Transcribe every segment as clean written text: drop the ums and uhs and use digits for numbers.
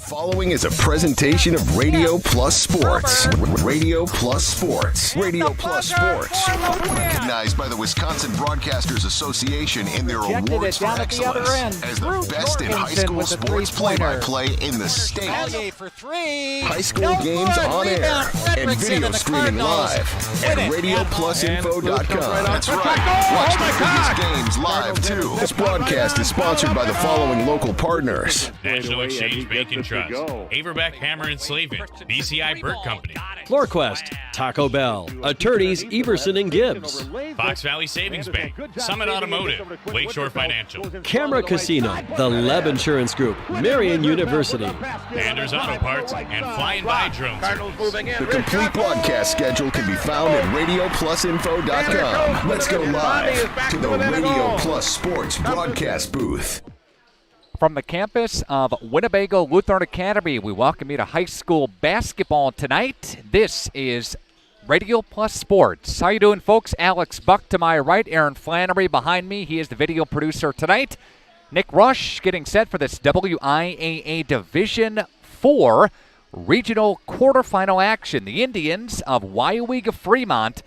Following is a presentation of Radio Plus Sports. Radio Plus Sports. Radio Plus Sports. Recognized by the Wisconsin Broadcasters Association in their awards for excellence as the best in high school sports play-by-play in the state. High school games on air and video streaming live at RadioPlusInfo.com. That's right. Watch the biggest games live, too. This broadcast is sponsored by the following local partners. National Exchange Bank and Trust, Averbeck Hammer and Slavin, BCI Burt Company, FloorQuest, Taco Bell, Attorneys Everson and Gibbs, Fox Valley Savings Bank, Summit Automotive, Lakeshore Financial, Camera Casino, The Leb Insurance Group, Marian University, Anders Auto Parts, and Flying By Drones. The complete broadcast schedule can be found at RadioPlusInfo.com. Let's go live to the Radio Plus Sports broadcast booth. From the campus of Winnebago Lutheran Academy, we welcome you to high school basketball tonight. This is Radio Plus Sports. How you doing, folks? Alex Buck to my right, Aaron Flannery behind me. He is the video producer tonight. Nick Rush getting set for this WIAA Division IV regional quarterfinal action. The Indians of Weyauwega-Freemont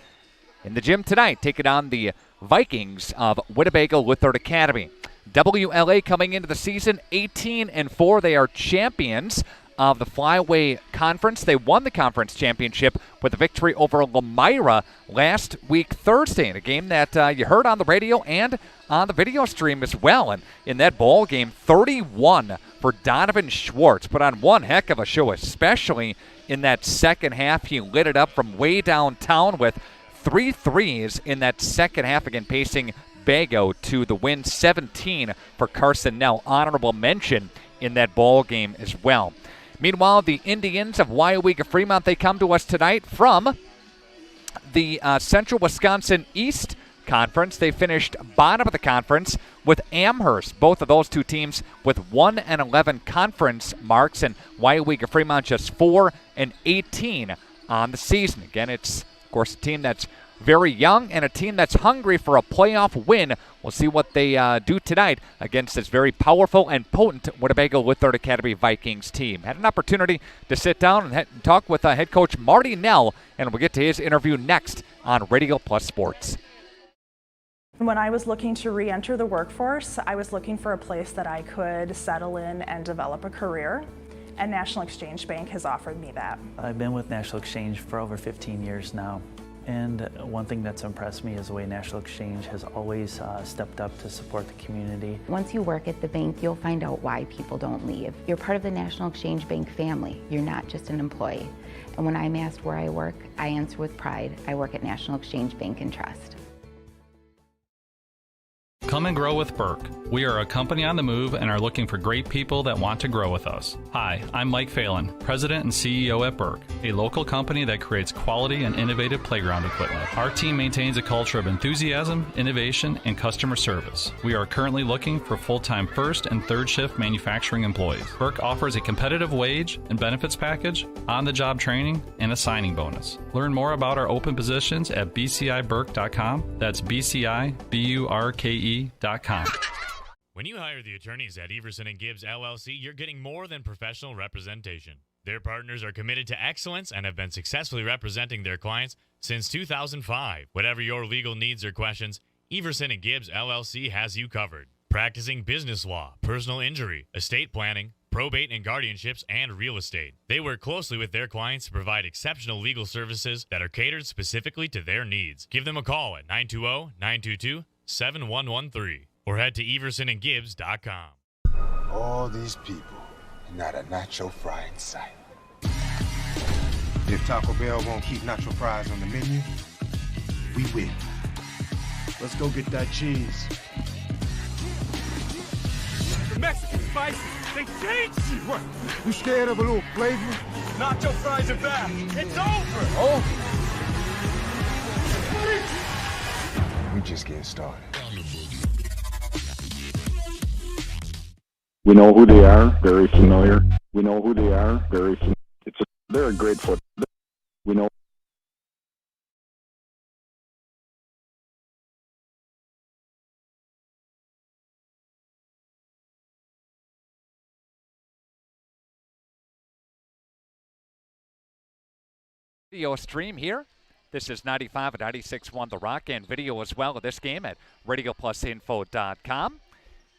in the gym tonight taking on the Vikings of Winnebago Lutheran Academy. WLA coming into the season 18-4. They are champions of the Flyway Conference. They won the conference championship with a victory over Lemira last week Thursday in a game that you heard on the radio and on the video stream as well. And in that ball game, 31 for Donovan Schwartz. Put on one heck of a show, especially in that second half. He lit it up from way downtown with 3 threes in that second half, again pacing Bago to the win. 17 for Carson Nell. Honorable mention in that ball game as well. Meanwhile, the Indians of Weyauwega-Freemont, they come to us tonight from the Central Wisconsin East Conference. They finished bottom of the conference with Amherst. Both of those two teams with 1-11 conference marks, and Weyauwega-Freemont just 4-18 on the season. Again, it's of course a team that's very young and a team that's hungry for a playoff win. We'll see what they do tonight against this very powerful and potent Winnebago Lutheran Academy Vikings team. Had an opportunity to sit down and talk with head coach Marty Nell, and we'll get to his interview next on Radio Plus Sports. When I was looking to re-enter the workforce, I was looking for a place that I could settle in and develop a career, and National Exchange Bank has offered me that. I've been with National Exchange for over 15 years now. And one thing that's impressed me is the way National Exchange has always stepped up to support the community. Once you work at the bank, you'll find out why people don't leave. You're part of the National Exchange Bank family. You're not just an employee. And when I'm asked where I work, I answer with pride. I work at National Exchange Bank and Trust. Come and grow with Burke. We are a company on the move and are looking for great people that want to grow with us. Hi, I'm Mike Phelan, President and CEO at Burke, a local company that creates quality and innovative playground equipment. Our team maintains a culture of enthusiasm, innovation, and customer service. We are currently looking for full-time first and third shift manufacturing employees. Burke offers a competitive wage and benefits package, on-the-job training, and a signing bonus. Learn more about our open positions at bciburke.com. That's bciburke.com. When you hire the attorneys at Everson & Gibbs, LLC, you're getting more than professional representation. Their partners are committed to excellence and have been successfully representing their clients since 2005. Whatever your legal needs or questions, Everson & Gibbs, LLC has you covered. Practicing business law, personal injury, estate planning, probate and guardianships, and real estate. They work closely with their clients to provide exceptional legal services that are catered specifically to their needs. Give them a call at 920-922-7113 or head to eversonandgibbs.com. All these people and not a nacho fry in sight. If Taco Bell won't keep nacho fries on the menu, we will. Let's go get that cheese. The Mexican spices, they changed you. What? You scared of a little flavor? Nacho fries are back. It's over. Oh. We just getting started. We know who they are, very familiar. We know who they are, very familiar. They're a great foot. We know. Video stream here. This is 95 and 96.1 The Rock, and video as well of this game at radioplusinfo.com.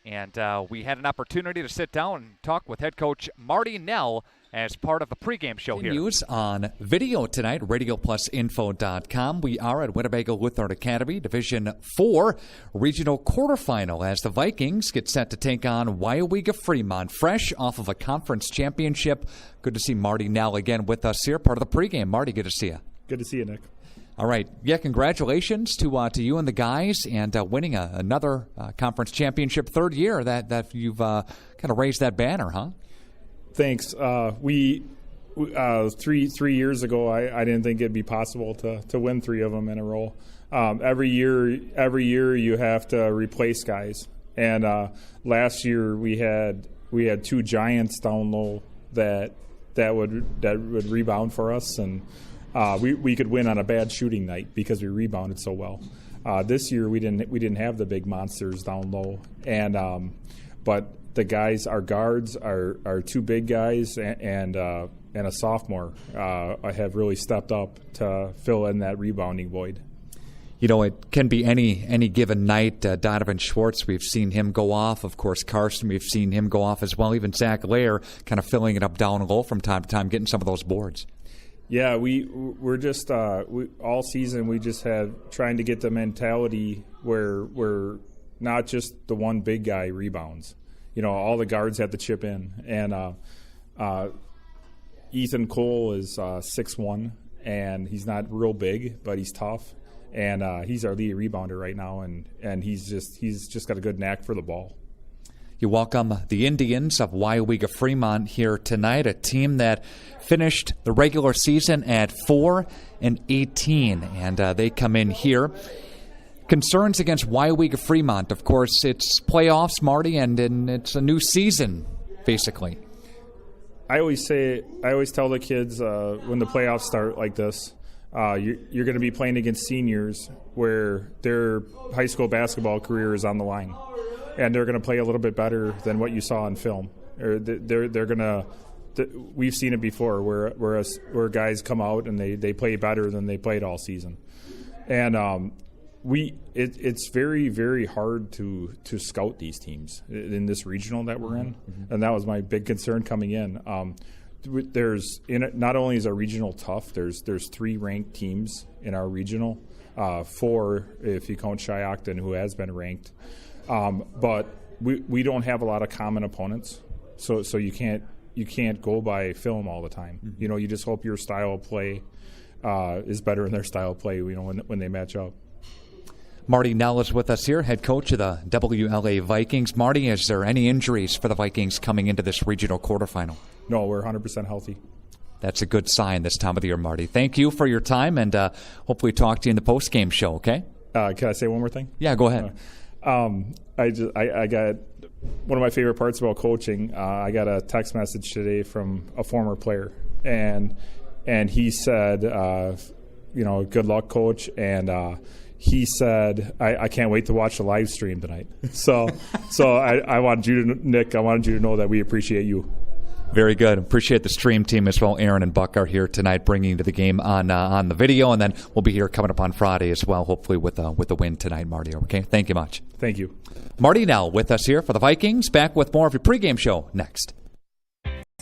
And we had an opportunity to sit down and talk with head coach Marty Nell as part of the pregame show here. News on video tonight, radioplusinfo.com. We are at Winnebago Lutheran Academy, Division 4 regional quarterfinal as the Vikings get set to take on Weyauwega-Freemont, fresh off of a conference championship. Good to see Marty Nell again with us here, part of the pregame. Marty, good to see you. Good to see you, Nick. All right. Yeah, congratulations to you and the guys, and winning another conference championship, third year that you've kind of raised that banner, huh? Thanks. We 3 years ago, I didn't think it'd be possible to win 3 of them in a row. Every year you have to replace guys, and last year we had 2 giants down low that would rebound for us, and we could win on a bad shooting night because we rebounded so well. This year we didn't have the big monsters down low, and but the guys, our guards, are 2 big guys and a sophomore have really stepped up to fill in that rebounding void. You know, it can be any given night. Donovan Schwartz, we've seen him go off. Of course, Carson, we've seen him go off as well. Even Zach Lair kind of filling it up down low from time to time, getting some of those boards. Yeah, we're just all season we just had trying to get the mentality where we're not just the one big guy rebounds. You know, all the guards have to chip in, and Ethan Cole is 6'1", and he's not real big, but he's tough, and he's our lead rebounder right now, and he's just got a good knack for the ball. You welcome the Indians of Weyauwega-Freemont here tonight, a team that finished the regular season at 4-18, and they come in here. Concerns against Weyauwega-Freemont, of course, it's playoffs, Marty, and it's a new season, basically. I always tell the kids when the playoffs start like this, you're going to be playing against seniors where their high school basketball career is on the line. And they're going to play a little bit better than what you saw in film. Or they're going to. We've seen it before, where guys come out and they play better than they played all season, and it's very, very hard to scout these teams in this regional that we're in, and that was my big concern coming in. Not only is our regional tough, there's 3 ranked teams in our regional, 4 if you count Shiocton, who has been ranked. But we don't have a lot of common opponents, so you can't go by film all the time. You know, you just hope your style of play is better than their style of play. You know, when they match up. Marty Nell is with us here, head coach of the WLA Vikings. Marty, is there any injuries for the Vikings coming into this regional quarterfinal? No, we're 100% healthy. That's a good sign this time of the year, Marty. Thank you for your time, and hopefully talk to you in the post-game show. Okay? Can I say one more thing? Yeah, go ahead. I got one of my favorite parts about coaching. I got a text message today from a former player, and he said, good luck, coach. And he said, I can't wait to watch the live stream tonight. So I wanted you to know that we appreciate you. Very good. Appreciate the stream team as well. Aaron and Buck are here tonight, bringing you to the game on the video, and then we'll be here coming up on Friday as well, hopefully with a win tonight, Marty. Okay, thank you much. Thank you. Marty Nell with us here for the Vikings. Back with more of your pregame show next.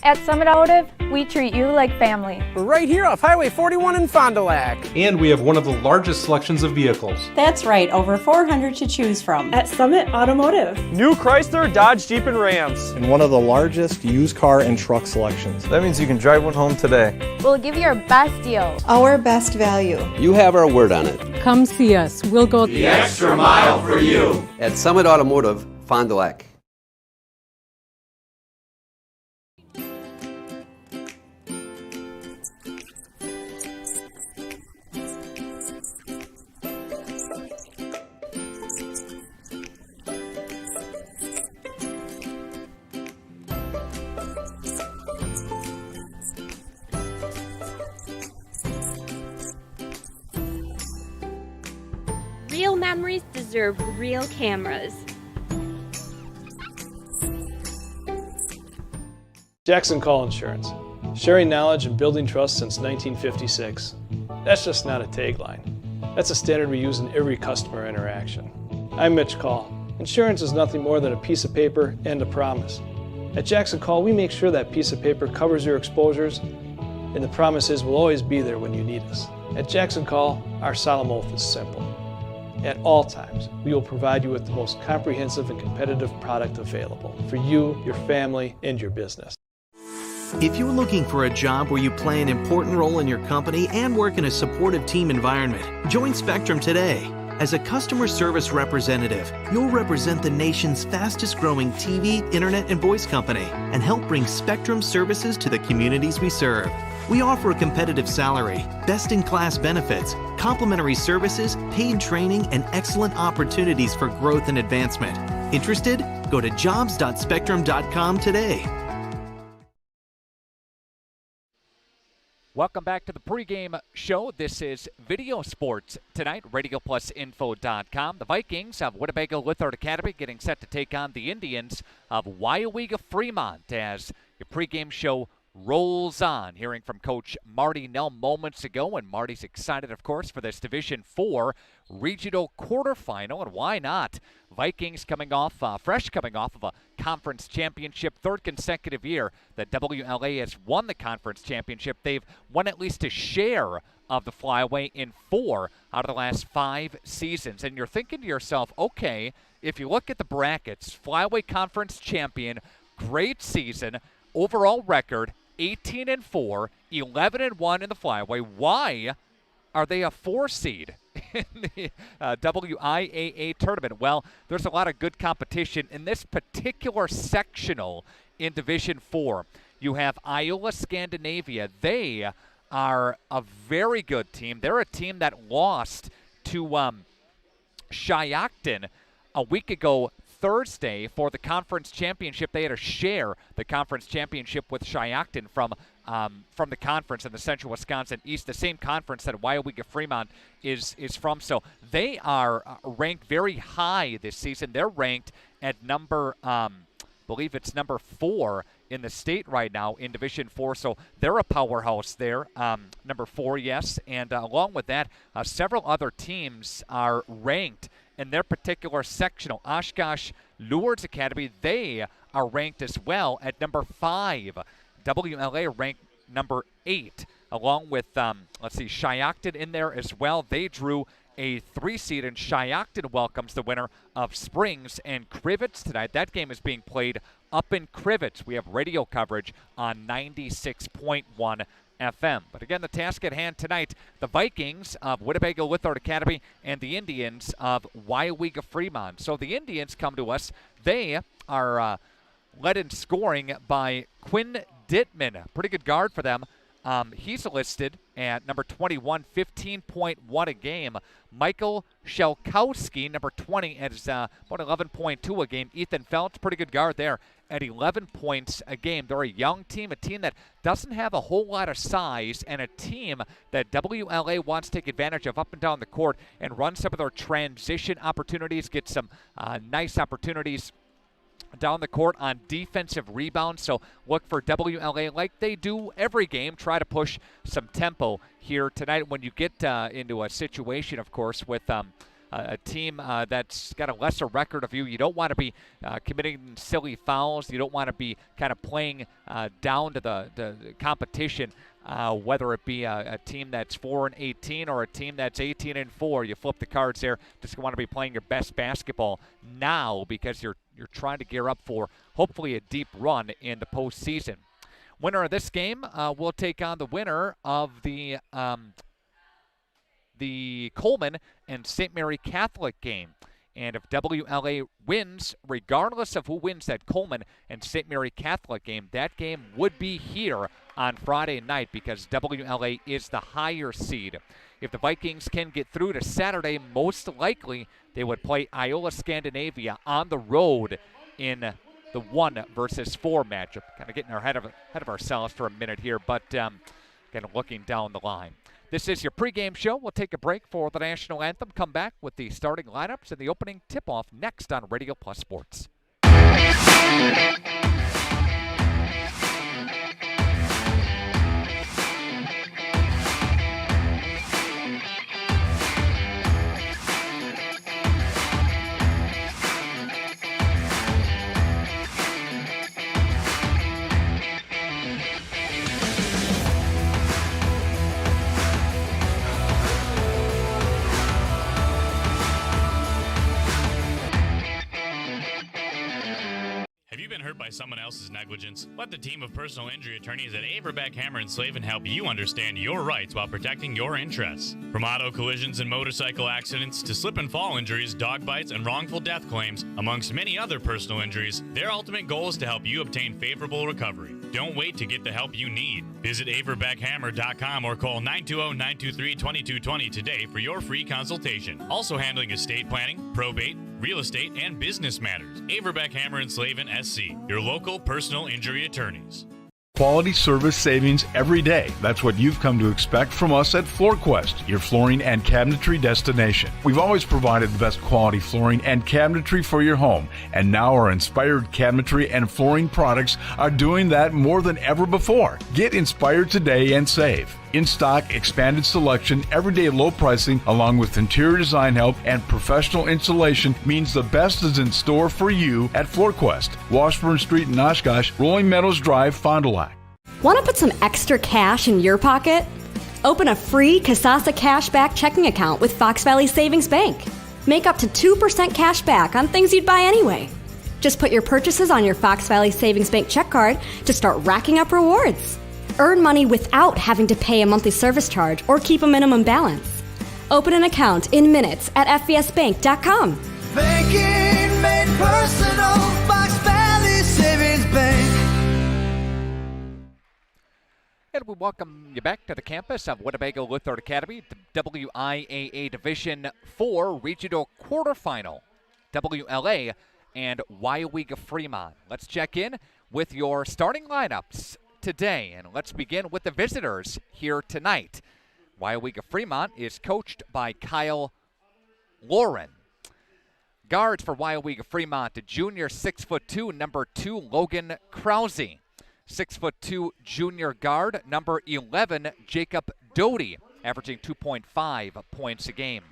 At Summit Automotive, we treat you like family. We're right here off Highway 41 in Fond du Lac. And we have one of the largest selections of vehicles. That's right, over 400 to choose from. At Summit Automotive. New Chrysler, Dodge, Jeep, and Rams. And one of the largest used car and truck selections. That means you can drive one home today. We'll give you our best deal. Our best value. You have our word on it. Come see us. We'll go the extra mile for you. At Summit Automotive, Fond du Lac. Real memories deserve real cameras. Jackson Call Insurance. sharing knowledge and building trust since 1956. That's just not a tagline. That's a standard we use in every customer interaction. I'm Mitch Call. Insurance is nothing more than a piece of paper and a promise. At Jackson Call, we make sure that piece of paper covers your exposures, and the promise is we'll always be there when you need us. At Jackson Call, our solemn oath is simple. At all times, we will provide you with the most comprehensive and competitive product available for you, your family, and your business. If you're looking for a job where you play an important role in your company and work in a supportive team environment, join Spectrum today. As a customer service representative, you'll represent the nation's fastest growing TV, internet, and voice company and help bring Spectrum services to the communities we serve. We offer a competitive salary, best-in-class benefits, complimentary services, paid training, and excellent opportunities for growth and advancement. Interested? Go to jobs.spectrum.com today. Welcome back to the pregame show. This is Video Sports Tonight, RadioPlusInfo.com. The Vikings of Weyauwega-Lutheran Academy getting set to take on the Indians of Weyauwega-Freemont as your pregame show rolls on. Hearing from Coach Marty Nell moments ago, and Marty's excited, of course, for this Division IV regional quarterfinal, and why not? Vikings coming off of a conference championship, third consecutive year that WLA has won the conference championship. They've won at least a share of the Flyaway in 4 out of the last 5 seasons. And you're thinking to yourself, okay, if you look at the brackets, Flyaway conference champion, great season, overall record, 18-4, 11-1 in the Flyaway. Why are they a 4 seed in the WIAA tournament? Well, there's a lot of good competition in this particular sectional in Division 4. You have Iola Scandinavia. They are a very good team. They're a team that lost to Shiocton a week ago Thursday for the conference championship. They had to share the conference championship with Shiocton from the conference in the Central Wisconsin East, the same conference that Weyauwega-Freemont is from. So they are ranked very high this season. They're ranked at number, believe it's number 4 in the state right now in Division 4. So they're a powerhouse there, number 4, yes. And along with that, several other teams are ranked in their particular sectional. Oshkosh Lourdes Academy, they are ranked as well at number 5. WLA ranked number 8, along with, Shiocton in there as well. They drew a 3 seed, and Shiocton welcomes the winner of Springs and Crivets tonight. That game is being played up in Crivets. We have radio coverage on 96.1 FM. But again, the task at hand tonight, the Vikings of Weyauwega-Lutheran Academy and the Indians of Weyauwega-Freemont. So the Indians come to us. They are led in scoring by Quinn Dittman. Pretty good guard for them. He's listed at number 21, 15.1 a game. Michael Shelkowski, number 20, at about 11.2 a game. Ethan Feltz, pretty good guard there at 11 points a game. They're a young team, a team that doesn't have a whole lot of size, and a team that WLA wants to take advantage of up and down the court and run some of their transition opportunities, get some nice opportunities down the court on defensive rebounds. So look for WLA, like they do every game, try to push some tempo here tonight. When you get into a situation, of course, with a team that's got a lesser record of you don't want to be committing silly fouls. You don't want to be kind of playing down to the competition, whether it be a team that's 4-18 or a team that's 18-4. You flip the cards there. Just want to be playing your best basketball now because you're trying to gear up for hopefully a deep run in the postseason. Winner of this game will take on the winner of the Coleman and St. Mary Catholic game. And if WLA wins, regardless of who wins that Coleman and St. Mary Catholic game, that game would be here on Friday night because WLA is the higher seed. If the Vikings can get through to Saturday, most likely they would play Iola Scandinavia on the road in the 1 versus 4 matchup. Kind of getting ahead of ourselves for a minute here, but kind of looking down the line. This is your pregame show. We'll take a break for the national anthem. Come back with the starting lineups and the opening tip-off next on Radio Plus Sports. someone else's negligence. Let the team of personal injury attorneys at Weyauwega, Hammer, and Slavin help you understand your rights while protecting your interests. From auto collisions and motorcycle accidents to slip and fall injuries, dog bites, and wrongful death claims, amongst many other personal injuries, their ultimate goal is to help you obtain favorable recovery. Don't wait to get the help you need. Visit weyauwega-Hammer.com or call 920-923-2220 today for your free consultation. Also handling estate planning, probate, real estate, and business matters. Weyauwega, Hammer, and Slavin SC, your local personal injury attorneys. Quality service savings every day. That's what you've come to expect from us at FloorQuest, your flooring and cabinetry destination. We've always provided the best quality flooring and cabinetry for your home, and now our inspired cabinetry and flooring products are doing that more than ever before. Get inspired today and save. In stock, expanded selection, everyday low pricing, along with interior design help and professional installation means the best is in store for you at FloorQuest, Washburn Street in Oshkosh, Rolling Meadows Drive, Fond du Lac. Want to put some extra cash in your pocket? Open a free Kasasa Cashback checking account with Fox Valley Savings Bank. Make up to 2% cash back on things you'd buy anyway. Just put your purchases on your Fox Valley Savings Bank check card to start racking up rewards. Earn money without having to pay a monthly service charge or keep a minimum balance. Open an account in minutes at fvsbank.com. Banking made personal, Fox Valley Savings Bank. And we welcome you back to the campus of Winnebago Lutheran Academy, WIAA Division 4 Regional Quarterfinal, WLA and Weyauwega-Freemont. Let's check in with your starting lineups today, and let's begin with the visitors here tonight. Weyauwega-Freemont is coached by Kyle Lauren. Guards for Weyauwega-Freemont, the junior 6'2", number 2, Logan Krause. 6'2", junior guard, number 11, Jacob Doty, averaging 2.5 points a game.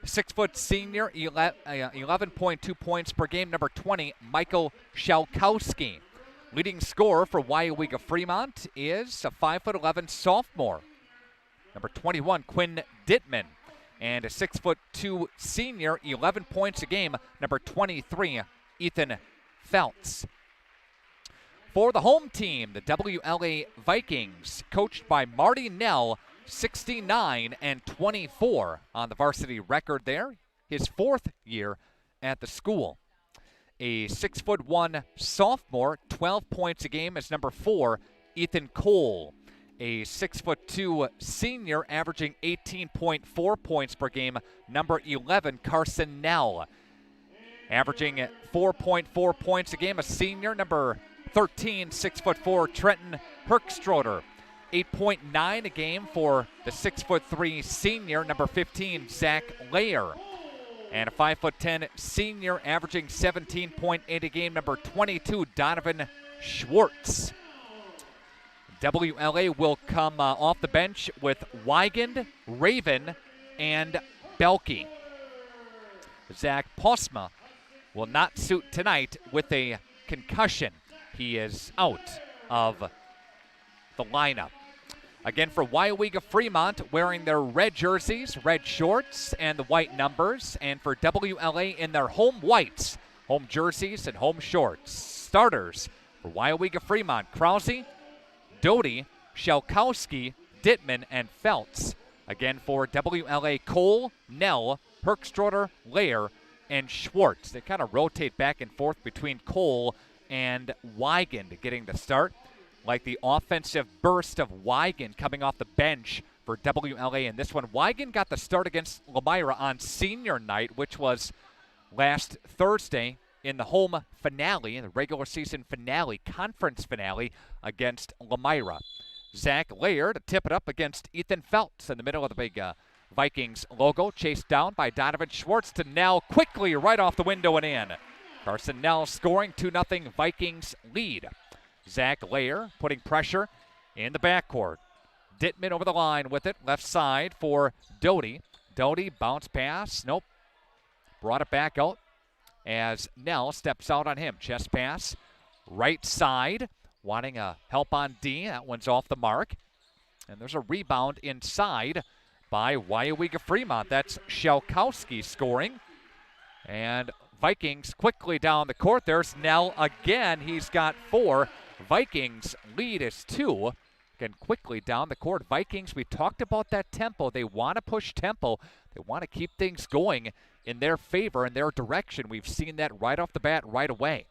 6 foot senior, 11.2 points per game, number 20, Michael Shalkowski. Leading scorer for Weyauwega-Freemont is a 5'11" sophomore, number 21, Quinn Dittman. And a 6'2" senior, 11 points a game, number 23, Ethan Feltz. For the home team, the WLA Vikings, coached by Marty Nell, 69-24 on the varsity record there, his 4th year at the school. A 6'1" sophomore, 12 points a game is number 4, Ethan Cole. A 6'2" senior, averaging 18.4 points per game, number 11, Carson Nell. Averaging 4.4 points a game, a senior, number 13, 6'4", Trenton Herkstroder. 8.9 a game for the 6'3" senior, number 15, Zach Layer. And a 5'10" senior, averaging 17.8 a game, number 22, Donovan Schwartz. WLA will come off the bench with Weigand, Raven, and Belke. Zach Posma will not suit tonight with a concussion. He is out of the lineup. Again, for Weyauwega-Freemont, wearing their red jerseys, red shorts, and the white numbers. And for WLA in their home whites, home jerseys, and home shorts. Starters for Weyauwega-Freemont, Krause, Doty, Shalkowski, Dittman, and Feltz. Again, for WLA, Cole, Nell, Herkstroder, Layer, and Schwartz. They kind of rotate back and forth between Cole and Weigand getting the start. Like the offensive burst of Weigand coming off the bench for WLA in this one. Weigand got the start against Lemira on senior night, which was last Thursday in the home finale, in the regular season finale, conference finale against Lemira. Zach Layer to tip it up against Ethan Feltz in the middle of the big Vikings logo, chased down by Donovan Schwartz to Nell quickly right off the window and in. Carson Nell scoring 2-0 Vikings lead. Zach Layer putting pressure in the backcourt. Dittman over the line with it, left side for Doty. Doty bounce pass, nope. Brought it back out as Nell steps out on him. Chest pass, right side, wanting a help on D. That one's off the mark. And there's a rebound inside by Weyauwega-Freemont. That's Shalkowski scoring. And Vikings quickly down the court. There's Nell again. He's got 4. Vikings lead is 2. Again, quickly down the court. Vikings, we talked about that tempo. They want to push tempo. They want to keep things going in their favor, in their direction. We've seen that right off the bat, right away.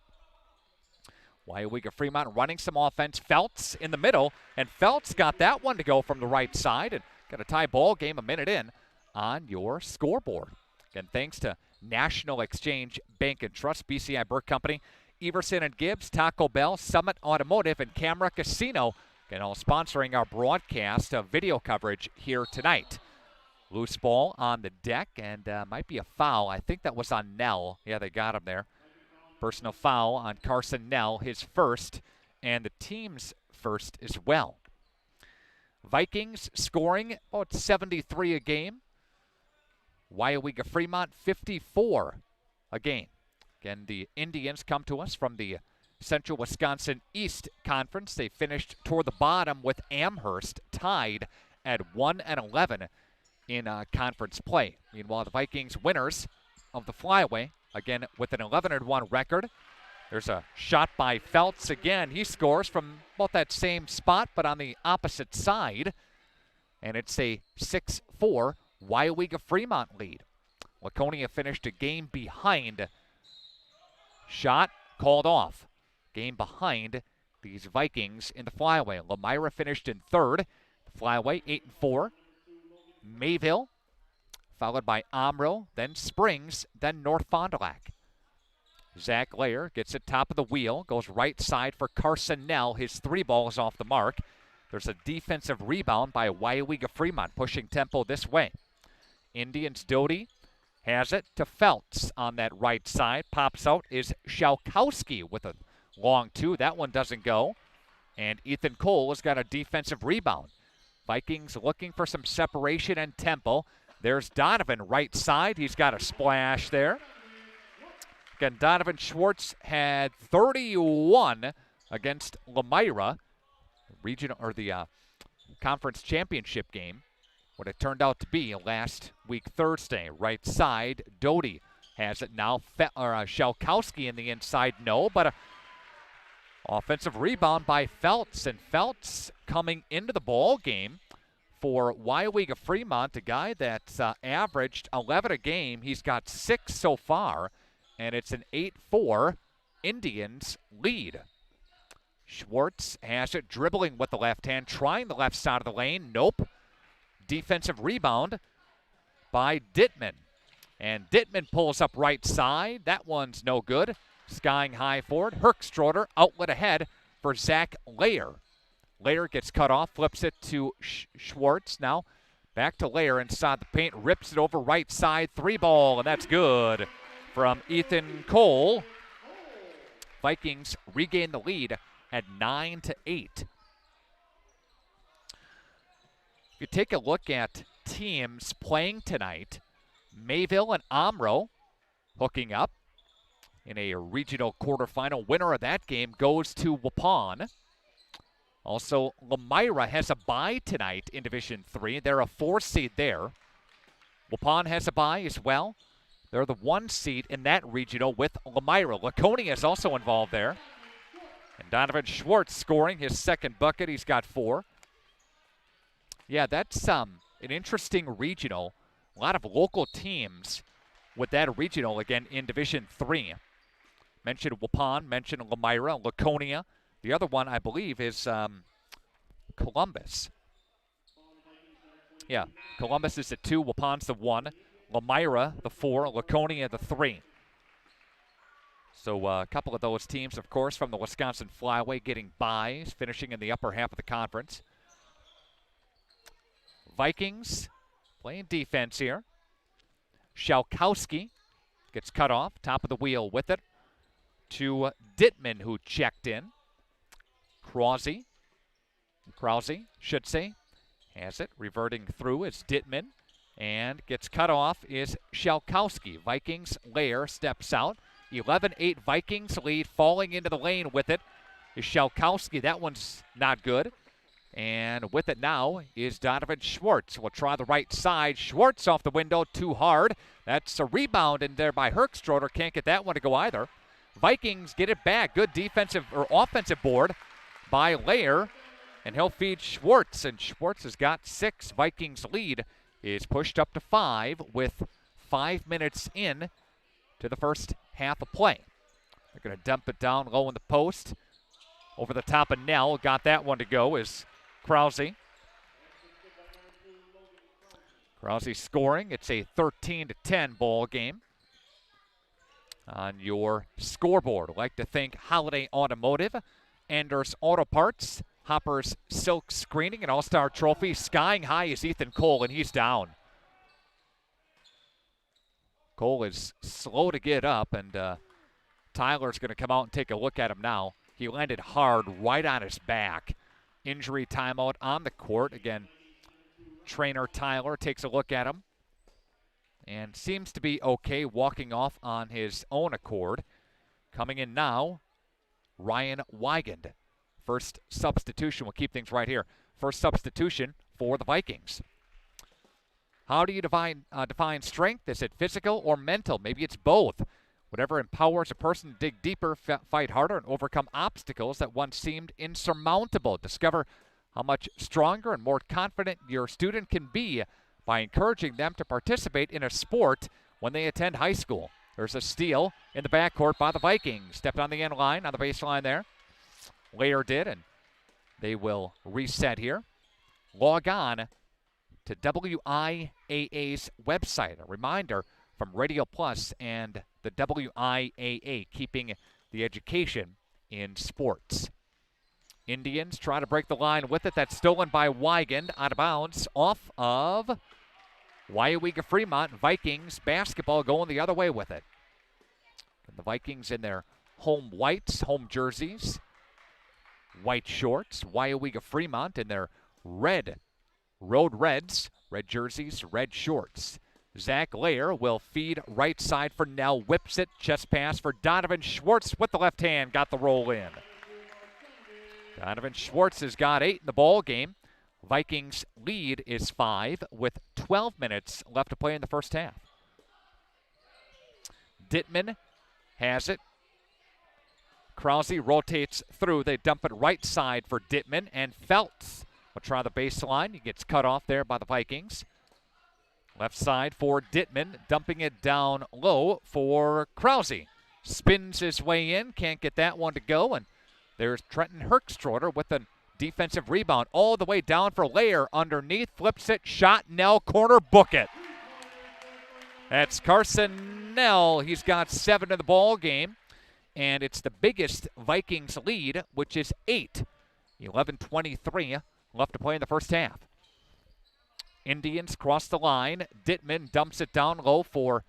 Weyauwega-Freemont running some offense. Feltz in the middle, and Feltz got that one to go from the right side and got a tie ball game a minute in on your scoreboard. Again, thanks to National Exchange Bank and Trust, BCI Burke Company, Everson and Gibbs, Taco Bell, Summit Automotive, and Camera Casino, again, all sponsoring our broadcast of video coverage here tonight. Loose ball on the deck, and might be a foul. I think that was on Nell. Yeah, they got him there. Personal foul on Carson Nell, his first, and the team's first as well. Vikings scoring about 73 a game. Weyauwega-Freemont 54 a game. Again, the Indians come to us from the Central Wisconsin East Conference. They finished toward the bottom with Amherst tied at 1-11 in conference play. Meanwhile, the Vikings winners of the flyaway, again with an 11-1 record. There's a shot by Feltz again. He scores from about that same spot, but on the opposite side. And it's a 6-4 Weyauwega-Freemont lead. Laconia finished a game behind. Shot called off. Game behind these Vikings in the flyaway. Lemira finished in third. The flyaway 8-4. Mayville, followed by Omro, then Springs, then North Fond du Lac. Zach Lair gets it top of the wheel, goes right side for Carson Nell. His 3 ball is off the mark. There's a defensive rebound by Weyauwega-Freemont, pushing tempo this way. Indians Doty has it to Feltz on that right side. Pops out is Shalkowski with a long 2. That one doesn't go. And Ethan Cole has got a defensive rebound. Vikings looking for some separation and tempo. There's Donovan right side. He's got a splash there. Again, Donovan Schwartz had 31 against Lemira, regional or the conference championship game. What it turned out to be last week Thursday. Right side, Doty has it now. Shalkowski in the inside, no, but a offensive rebound by Feltz, and Feltz coming into the ball game for Weyauwega-Fremont, a guy that's averaged 11 a game. He's got 6 so far, and it's an 8-4 Indians lead. Schwartz has it, dribbling with the left hand, trying the left side of the lane. Nope. Defensive rebound by Dittman. And Dittman pulls up right side. That one's no good. Skying high forward. Herkstroder outlet ahead for Zach Lair. Lair gets cut off, flips it to Schwartz. Now back to Lair inside the paint, rips it over right side. 3 ball, and that's good from Ethan Cole. Vikings regain the lead at 9-8. If you take a look at teams playing tonight, Mayville and Omro hooking up in a regional quarterfinal. Winner of that game goes to Waupun. Also, Lemira has a bye tonight in Division 3. They're a 4 seed there. Waupun has a bye as well. They're the 1 seed in that regional with Lemira. Laconia is also involved there. And Donovan Schwartz scoring his 2nd bucket. He's got 4. Yeah, that's an interesting regional. A lot of local teams with that regional, again, in Division 3. Mentioned Waupun, mentioned Lemira, Laconia. The other one, I believe, is Columbus. Yeah, Columbus is the 2, Waupun's the 1, Lemira the 4, Laconia the 3. So a couple of those teams, of course, from the Wisconsin Flyway getting byes, finishing in the upper half of the conference. Vikings playing defense here. Shalkowski gets cut off, top of the wheel with it, to Dittman, who checked in. Krause, should say, has it, reverting through is Dittman, and gets cut off is Shalkowski. Vikings Lair steps out. 11-8 Vikings lead, falling into the lane with it is Shalkowski. That one's not good. And with it now is Donovan Schwartz. Will try the right side. Schwartz off the window, too hard. That's a rebound in there by Herkstroder. Can't get that one to go either. Vikings get it back. Good defensive or offensive board by Lair. And he'll feed Schwartz. And Schwartz has got 6. Vikings lead is pushed up to 5 with 5 minutes in to the first half of play. They're going to dump it down low in the post. Over the top of Nell. Got that one to go is Krause. Krause scoring. It's a 13-10 ball game. On your scoreboard, I'd like to thank Holiday Automotive, Anders Auto Parts, Hopper's Silk Screening, and All-Star Trophy. Skying high is Ethan Cole, and he's down. Cole is slow to get up, and Tyler's going to come out and take a look at him now. He landed hard right on his back. Injury timeout on the court. Again, trainer Tyler takes a look at him and seems to be okay, walking off on his own accord. Coming in now, Ryan Weigand. First substitution. We'll keep things right here. First substitution for the Vikings. How do you define strength? Is it physical or mental? Maybe it's both. Whatever empowers a person to dig deeper, fight harder, and overcome obstacles that once seemed insurmountable. Discover how much stronger and more confident your student can be by encouraging them to participate in a sport when they attend high school. There's a steal in the backcourt by the Vikings. Stepped on the end line, on the baseline there. Lair did, and they will reset here. Log on to WIAA's website. A reminder from Radio Plus and the WIAA, keeping the education in sports. Indians try to break the line with it. That's stolen by Weigand, out of bounds, off of Weyauwega-Freemont. Vikings basketball going the other way with it. And the Vikings in their home whites, home jerseys, white shorts. Weyauwega-Freemont in their red road reds, red jerseys, red shorts. Zach Lair will feed right side for Nell. Whips it, chest pass for Donovan Schwartz with the left hand. Got the roll in. Donovan Schwartz has got 8 in the ball game. Vikings lead is 5 with 12 minutes left to play in the first half. Dittman has it. Krause rotates through. They dump it right side for Dittman, and Feltz will try the baseline. He gets cut off there by the Vikings. Left side for Dittman, dumping it down low for Krause. Spins his way in, can't get that one to go, and there's Trenton Herkstroder with a defensive rebound all the way down for Lair. Underneath, flips it, shot, Nell, corner, book it. That's Carson Nell. He's got 7 in the ball game, and it's the biggest Vikings lead, which is 8. 11:23 left to play in the first half. Indians cross the line. Dittman dumps it down low for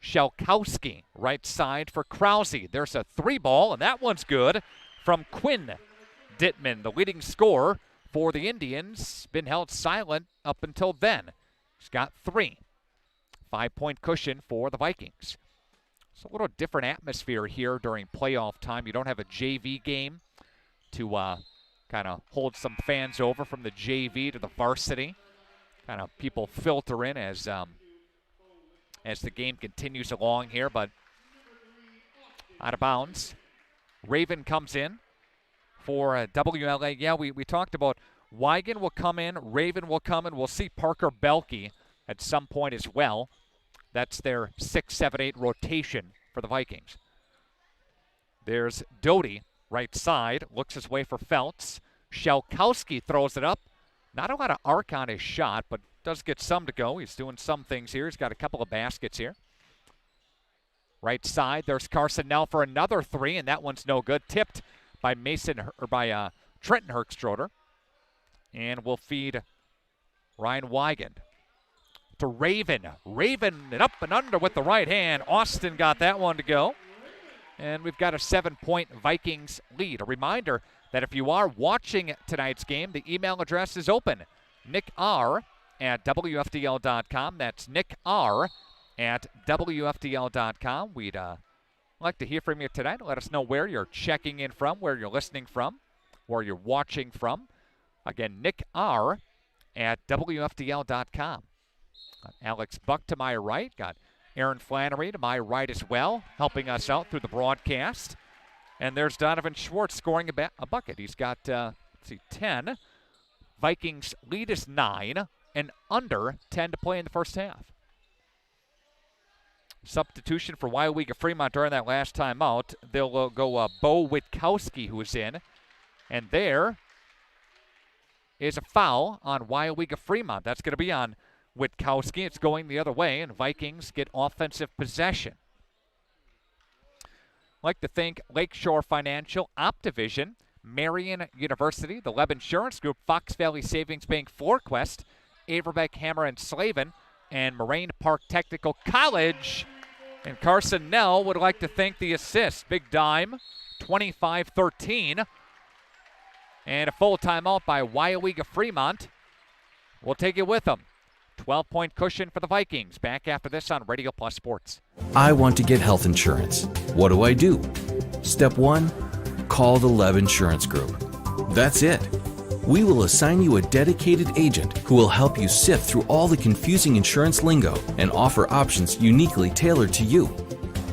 Shalkowski. Right side for Krause. There's a 3-ball, and that one's good from Quinn Dittman, the leading scorer for the Indians. Been held silent up until then. He's got 3. 5-point cushion for the Vikings. It's a little different atmosphere here during playoff time. You don't have a JV game to kind of hold some fans over from the JV to the varsity. Kind of people filter in as the game continues along here, but out of bounds. Raven comes in for WLA. Yeah, we talked about Weigand will come in, Raven will come in. We'll see Parker Belke at some point as well. That's their 6, 7, 8 rotation for the Vikings. There's Doty, right side, looks his way for Feltz. Shalkowski throws it up. Not a lot of arc on his shot, but does get some to go. He's doing some things here. He's got a couple of baskets here. Right side, there's Carson Nell for another 3, and that one's no good. Tipped by Trenton Herkstroder. And we'll feed Ryan Weigand to Raven. Raven and up and under with the right hand. Austin got that one to go. And we've got a 7-point Vikings lead. A reminder that if you are watching tonight's game, the email address is open. Nick R at WFDL.com. That's Nick R at WFDL.com. We'd like to hear from you tonight. Let us know where you're checking in from, where you're listening from, where you're watching from. Again, Nick R. at WFDL.com. Got Alex Buck to my right. Got Aaron Flannery to my right as well, helping us out through the broadcast. And there's Donovan Schwartz scoring a bucket. He's got, 10. Vikings lead is 9 and under 10 to play in the first half. Substitution for Weyauwega-Freemont during that last timeout. They'll go Bo Witkowski, who is in. And there is a foul on Weyauwega-Freemont. That's going to be on Witkowski. It's going the other way, and Vikings get offensive possession. I'd like to thank Lakeshore Financial, Optivision, Marian University, the Leb Insurance Group, Fox Valley Savings Bank, FloorQuest, Averbeck, Hammer, and Slavin, and Moraine Park Technical College. And Carson Nell would like to thank the assist. Big dime, 25-13. And a full timeout by Weyauwega-Freemont. We'll take it with them. 12-point cushion for the Vikings. Back after this on Radio Plus Sports. I want to get health insurance. What do? Step 1, call the Leb Insurance Group. That's it. We will assign you a dedicated agent who will help you sift through all the confusing insurance lingo and offer options uniquely tailored to you.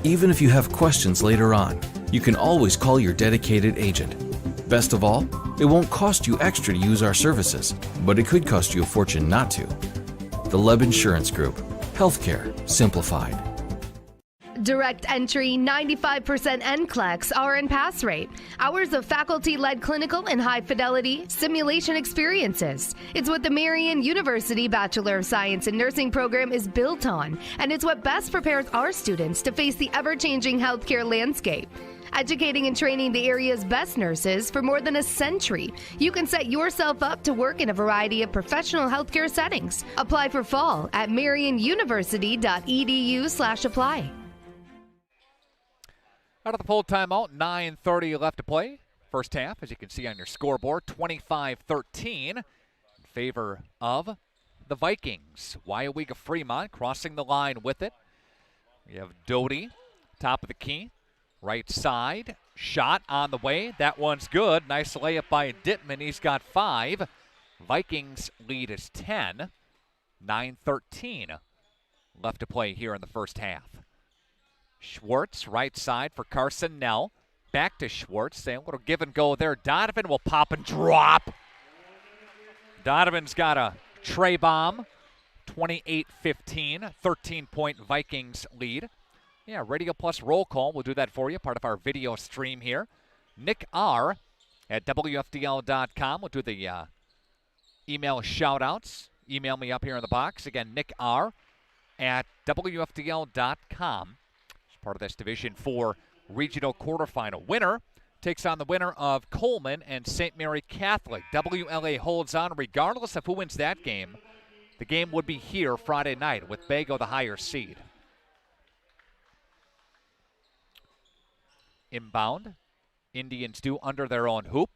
Even if you have questions later on, you can always call your dedicated agent. Best of all, it won't cost you extra to use our services, but it could cost you a fortune not to. The Leb Insurance Group. Healthcare simplified. Direct entry, 95% NCLEX RN pass rate. Hours of faculty-led clinical and high-fidelity simulation experiences. It's what the Marian University Bachelor of Science in Nursing program is built on, and it's what best prepares our students to face the ever-changing healthcare landscape. Educating and training the area's best nurses for more than a century, you can set yourself up to work in a variety of professional healthcare settings. Apply for fall at marianuniversity.edu/apply. Out of the full timeout, 9:30 left to play. First half, as you can see on your scoreboard, 25-13 in favor of the Vikings. Weyauwega-Freemont crossing the line with it. We have Doty, top of the key. Right side, shot on the way. That one's good. Nice layup by Dittman. He's got 5. Vikings lead is 10. 9:13 left to play here in the first half. Schwartz, right side for Carson Nell. Back to Schwartz. A little give and go there. Donovan will pop and drop. Donovan's got a tray bomb. 28-15, 13-point Vikings lead. Yeah, Radio Plus roll call. We'll do that for you, part of our video stream here. Nick R. at WFDL.com. We'll do the email shout-outs. Email me up here in the box. Again, Nick R. at WFDL.com. As part of this Division 4 regional quarterfinal. Winner takes on the winner of Coleman and St. Mary Catholic. WLA holds on regardless of who wins that game. The game would be here Friday night with Bago the higher seed. Inbound. Indians do under their own hoop.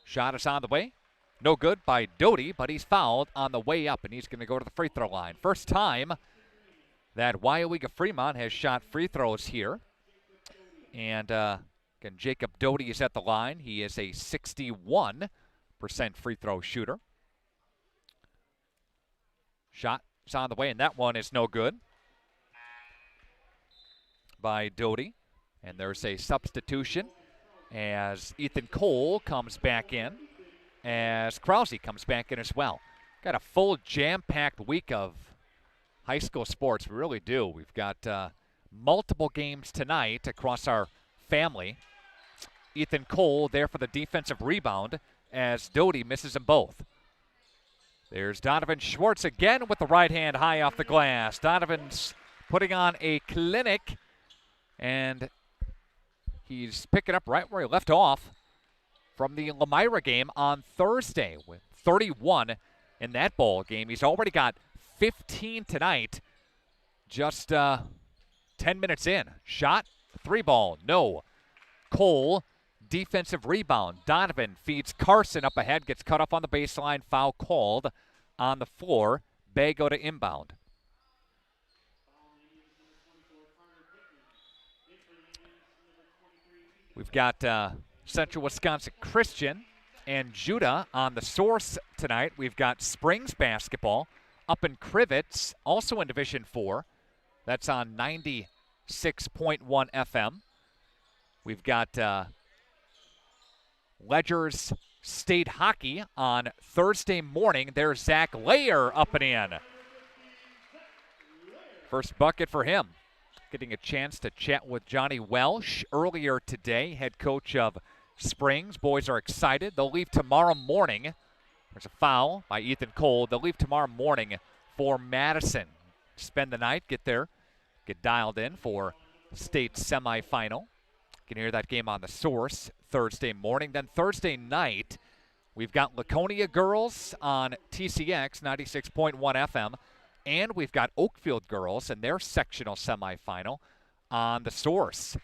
Shot is on the way. No good by Doty, but he's fouled on the way up, and he's going to go to the free throw line. First time that Weyauwega-Freemont has shot free throws here. And again, Jacob Doty is at the line. He is a 61% free throw shooter. Shot is on the way, and that one is no good by Doty. And there's a substitution as Ethan Cole comes back in, as Krause comes back in as well. Got a full jam-packed week of high school sports. We really do. We've got multiple games tonight across our family. Ethan Cole there for the defensive rebound as Doty misses them both. There's Donovan Schwartz again with the right hand high off the glass. Donovan's putting on a clinic, and he's picking up right where he left off from the Lemira game on Thursday with 31 in that ball game. He's already got 15 tonight, just 10 minutes in. Shot, 3-ball, no. Cole, defensive rebound. Donovan feeds Carson up ahead, gets cut off on the baseline, foul called on the floor. Bago to inbound. We've got Central Wisconsin Christian and Judah on the Source tonight. We've got Springs basketball up in Crivets, also in Division 4. That's on 96.1 FM. We've got Ledger's State Hockey on Thursday morning. There's Zach Layer up and in. First bucket for him. Getting a chance to chat with Johnny Welsh earlier today, head coach of Springs. Boys are excited. They'll leave tomorrow morning. There's a foul by Ethan Cole. They'll leave tomorrow morning for Madison. Spend the night, get there, get dialed in for state semifinal. You can hear that game on the Source Thursday morning. Then Thursday night, we've got Laconia girls on TCX 96.1 FM, and we've got Oakfield girls in their sectional semifinal on the Source.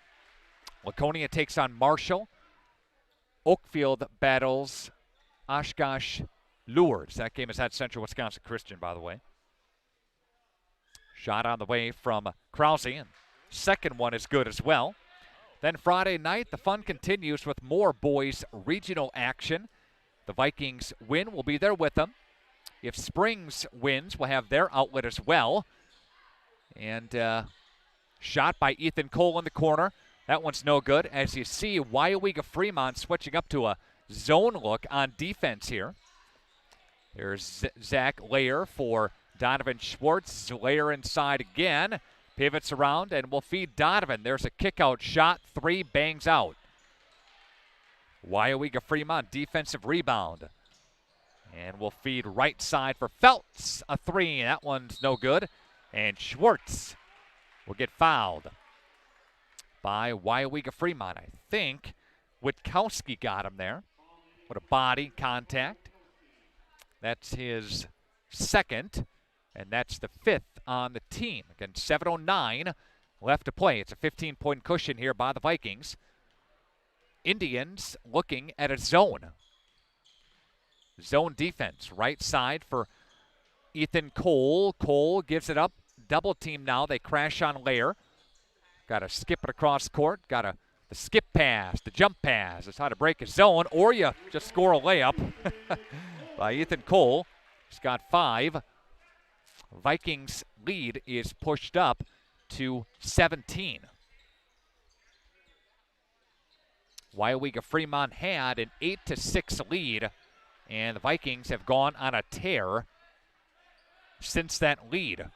Laconia takes on Marshall. Oakfield battles Oshkosh Lourdes. That game is at Central Wisconsin Christian, by the way. Shot on the way from Krause, and second one is good as well. Then Friday night, the fun continues with more boys regional action. The Vikings win. We'll be there with them. If Springs wins, we'll have their outlet as well. And shot by Ethan Cole in the corner. That one's no good. As you see, Weyauwega-Freemont switching up to a zone look on defense here. There's Zach Layer for Donovan Schwartz. Layer inside again. Pivots around and will feed Donovan. There's a kick-out shot. 3 bangs out. Weyauwega-Freemont defensive rebound. And will feed right side for Feltz. A 3. That one's no good. And Schwartz will get fouled by Weyauwega-Freemont. I think Witkowski got him there. What a body contact. That's his second. And that's the 5th on the team. Again, 7:09 left to play. It's a 15-point cushion here by the Vikings. Indians looking at a zone. Zone defense. Right side for Ethan Cole. Cole gives it up. Double team now. They crash on Layer. Got to skip it across court. Got the skip pass, the jump pass. That's how to break a zone. Or you just score a layup by Ethan Cole. He's got 5. Vikings lead is pushed up to 17. Weyauwega-Freemont had an 8-6 lead, and the Vikings have gone on a tear since that lead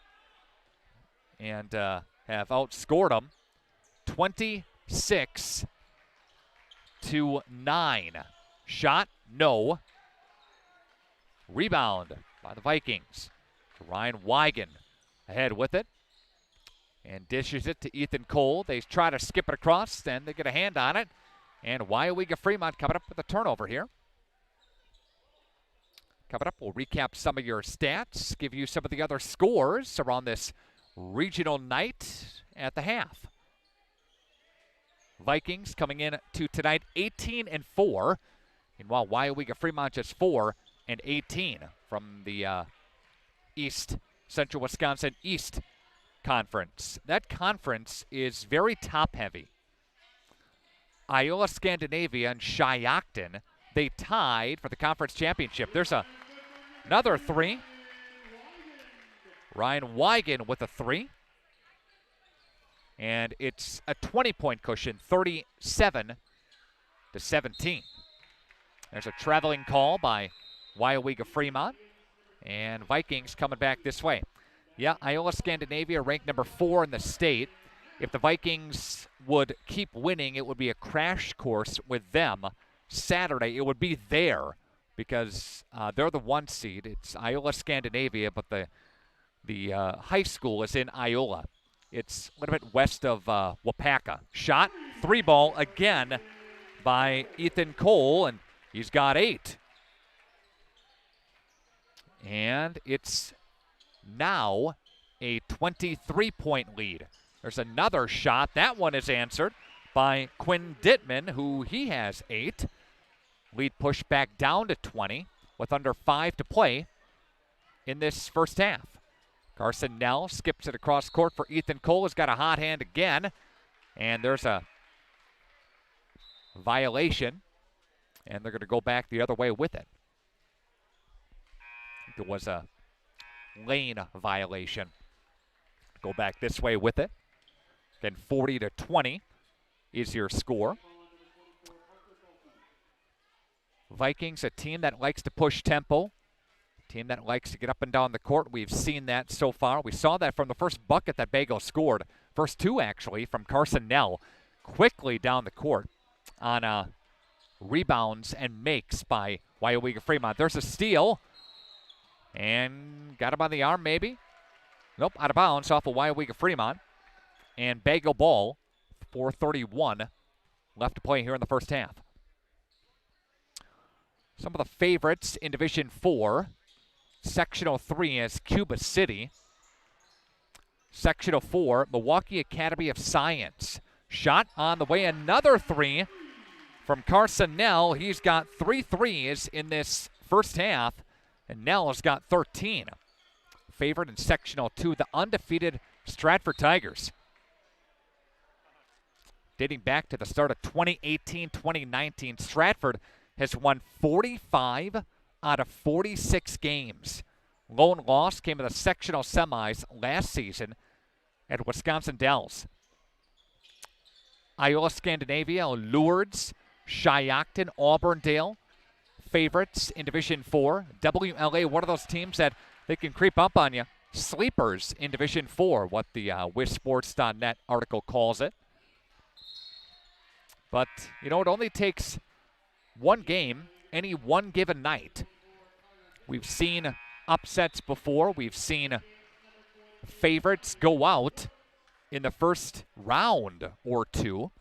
and have outscored them 26-9. Shot, no. Rebound by the Vikings. Ryan Wigan ahead with it and dishes it to Ethan Cole. They try to skip it across, then they get a hand on it. And Weyauwega-Freemont coming up with a turnover here. Coming up, we'll recap some of your stats, give you some of the other scores around this regional night at the half. Vikings coming in to tonight 18-4. Meanwhile, Weyauwega-Freemont just 4-18 from the East, Central Wisconsin East Conference. That conference is very top-heavy. Iola Scandinavia and Shiocton, they tied for the conference championship. There's another 3. Ryan Wigan with a 3. And it's a 20-point cushion, 37-17. There's a traveling call by Weyauwega-Freemont. And Vikings coming back this way. Yeah, Iola Scandinavia ranked number 4 in the state. If the Vikings would keep winning, it would be a crash course with them Saturday. It would be there because they're the 1 seed. It's Iola Scandinavia, but the high school is in Iola. It's a little bit west of Wapaka. Shot, 3-ball again by Ethan Cole, and he's got 8. And it's now a 23-point lead. There's another shot. That one is answered by Quinn Dittman, who he has 8. Lead pushed back down to 20 with under 5 to play in this first half. Carson Nell skips it across court for Ethan Cole. Has got a hot hand again. And there's a violation and they're going to go back the other way with it. There was a lane violation. Go back this way with it. Again, 40-20 is your score. Vikings, a team that likes to push tempo, team that likes to get up and down the court. We've seen that so far. We saw that from the first bucket that Bago scored. First two, actually, from Carson Nell. Quickly down the court on rebounds and makes by Weyauwega-Freemont. There's a steal. And got him on the arm, maybe. Nope, out of bounds off of Weyauwega-Freemont. And Bago ball, 4:31 left to play here in the first half. Some of the favorites in Division 4. Sectional 3 is Cuba City. Sectional 4, Milwaukee Academy of Science. Shot on the way, another three from Carson Nell. He's got 3 threes in this first half, and Nell has got 13. Favorite in Sectional 2, the undefeated Stratford Tigers. Dating back to the start of 2018-2019, Stratford has won 45 out of 46 games. Lone loss came in the sectional semis last season at Wisconsin Dells. Iola Scandinavia, Lourdes, Shiocton, Auburndale, favorites in Division 4. WLA, one of those teams that they can creep up on you. Sleepers in Division 4, what the WisSports.net article calls it. But, you know, it only takes one game, any one given night. We've seen upsets before. We've seen favorites go out in the first round or two.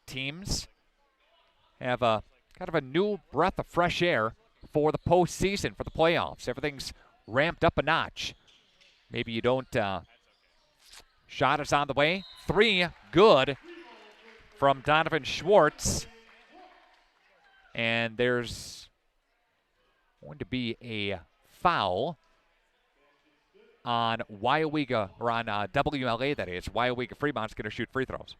Teams have a kind of a new breath of fresh air for the postseason, for the playoffs. Everything's ramped up a notch. Maybe you don't. Shot is on the way. 3, good from Donovan Schwartz. And there's going to be a foul on Weyauwega, or on WLA, that is. Weyauwega-Freemont's going to shoot free throws.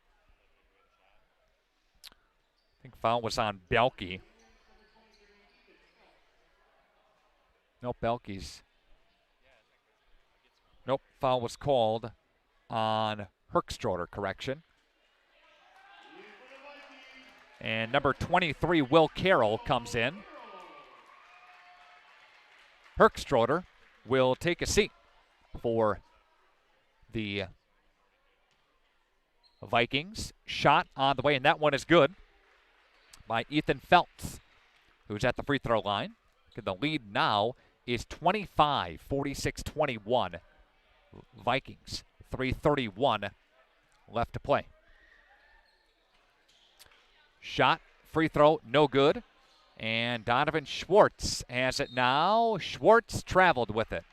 I think foul was on Belke. Nope, Belke's. Nope, foul was called on Herkstroder, correction. And number 23, Will Carroll, comes in. Herkstroder will take a seat for the Vikings. Shot on the way, and that one is good by Ethan Feltz, who's at the free throw line. The lead now is 25, 46-21. Vikings, 3:31 left to play. Shot, free throw, no good. And Donovan Schwartz has it now. Schwartz traveled with it.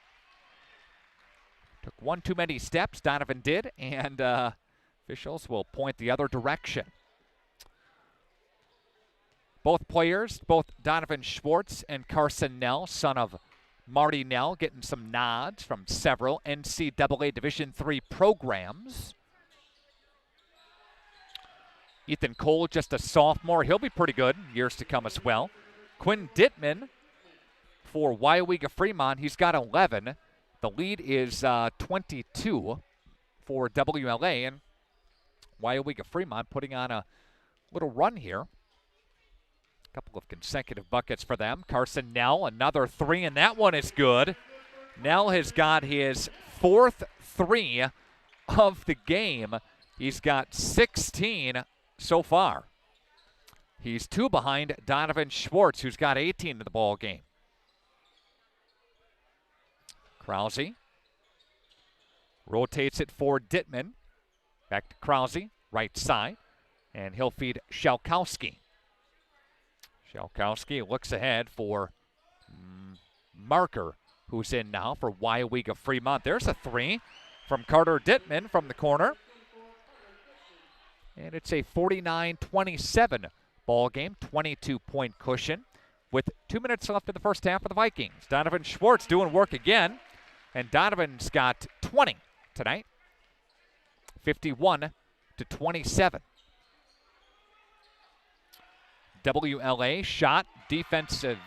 Took one too many steps, Donovan did, and officials will point the other direction. Both players, both Donovan Schwartz and Carson Nell, son of Marty Nell, getting some nods from several NCAA Division III programs. Ethan Cole, just a sophomore. He'll be pretty good in years to come as well. Quinn Dittman for Weyauwega-Freemont. He's got 11. The lead is 22 for WLA. And Weyauwega-Freemont putting on a little run here. A couple of consecutive buckets for them. Carson Nell, another 3, and that one is good. Nell has got his 4th 3 of the game. He's got 16 so far. He's 2 behind Donovan Schwartz, who's got 18 in the ball game. Krause rotates it for Dittman. Back to Krause, right side, and he'll feed Shalkowski. Shalkowski looks ahead for Marker, who's in now for Weyauwega-Freemont. There's a 3 from Carter Dittman from the corner. And it's a 49-27 ball game, 22-point cushion with 2 minutes left in the first half for the Vikings. Donovan Schwartz doing work again, and Donovan's got 20 tonight, 51-27. WLA shot, defensive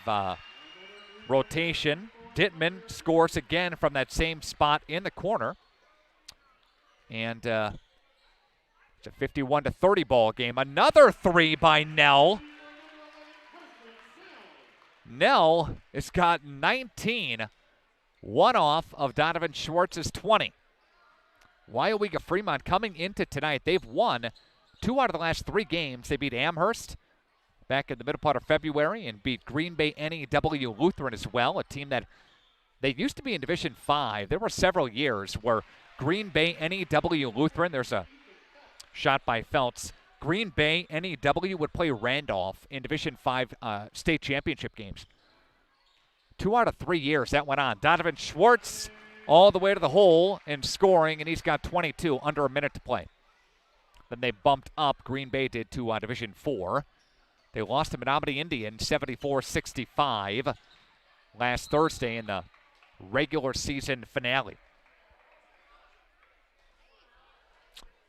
rotation. Dittman scores again from that same spot in the corner. And it's a 51-30 ball game. Another three by Nell. Nell has got 19, one off of Donovan Schwartz's 20. Weyauwega-Freemont coming into tonight, they've won 2 out of the last 3 games. They beat Amherst back in the middle part of February and beat Green Bay NEW Lutheran as well, a team that they used to be in Division 5. There were several years where Green Bay NEW Lutheran, there's a shot by Feltz, Green Bay NEW would play Randolph in Division 5 state championship games. 2 out of 3 years that went on. Donovan Schwartz all the way to the hole and scoring, and he's got 22, under a minute to play. Then they bumped up, Green Bay did, to Division 4. They lost to Menominee Indian 74-65 last Thursday in the regular season finale.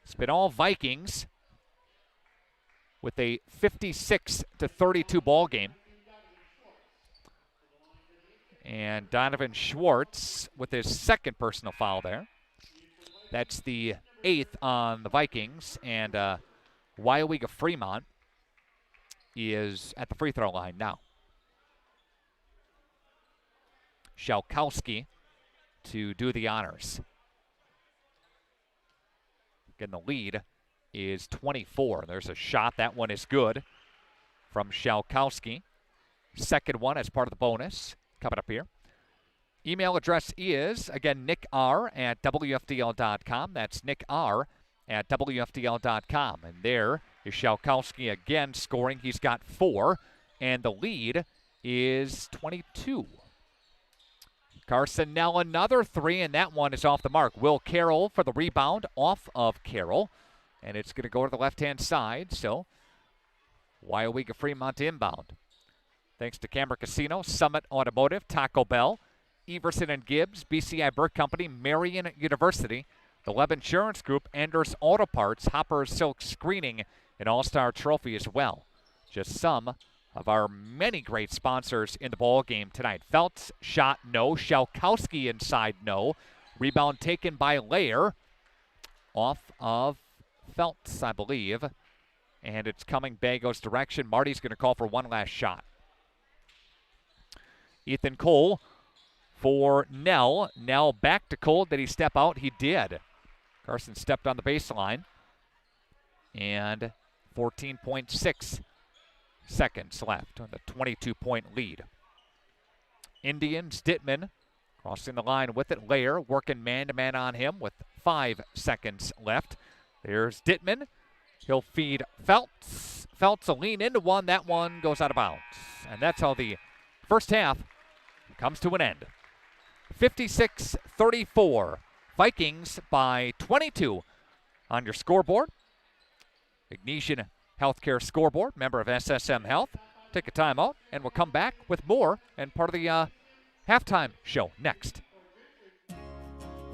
It's been all Vikings with a 56-32 ball game. And Donovan Schwartz with his second personal foul there. That's the 8th on the Vikings. And Weyauwega-Freemont is at the free throw line now. Shalkowski to do the honors. Again, the lead is 24. There's a shot. That one is good from Shalkowski. Second one as part of the bonus coming up here. Email address is, again, nickr@wfdl.com. That's nickr@wfdl.com. And there is Shalkowski again scoring. He's got 4, and the lead is 22. Carson Nell another 3, and that one is off the mark. Will Carroll for the rebound off of Carroll, and it's going to go to the left-hand side, so Weyauwega-Freemont inbound. Thanks to Camera Casino, Summit Automotive, Taco Bell, Everson and Gibbs, BCI Burke Company, Marian University, the Leb Insurance Group, Anders Auto Parts, Hopper Silk Screening, and All-Star Trophy as well. Just some of our many great sponsors in the ball game tonight. Feltz shot no. Shalkowski inside no. Rebound taken by Lair off of Feltz, I believe. And it's coming Bago's direction. Marty's going to call for one last shot. Ethan Cole for Nell. Nell back to Cole. Did he step out? He did. Carson stepped on the baseline. And 14.6 seconds left on the 22-point lead. Indians, Dittman crossing the line with it. Lair working man-to-man on him with 5 seconds left. There's Dittman. He'll feed Feltz. Feltz will lean into one. That one goes out of bounds. And that's how the first half comes to an end. 56-34. Vikings by 22 on your scoreboard. Ignesian Healthcare Scoreboard, member of SSM Health. Take a timeout, and we'll come back with more and part of the halftime show next.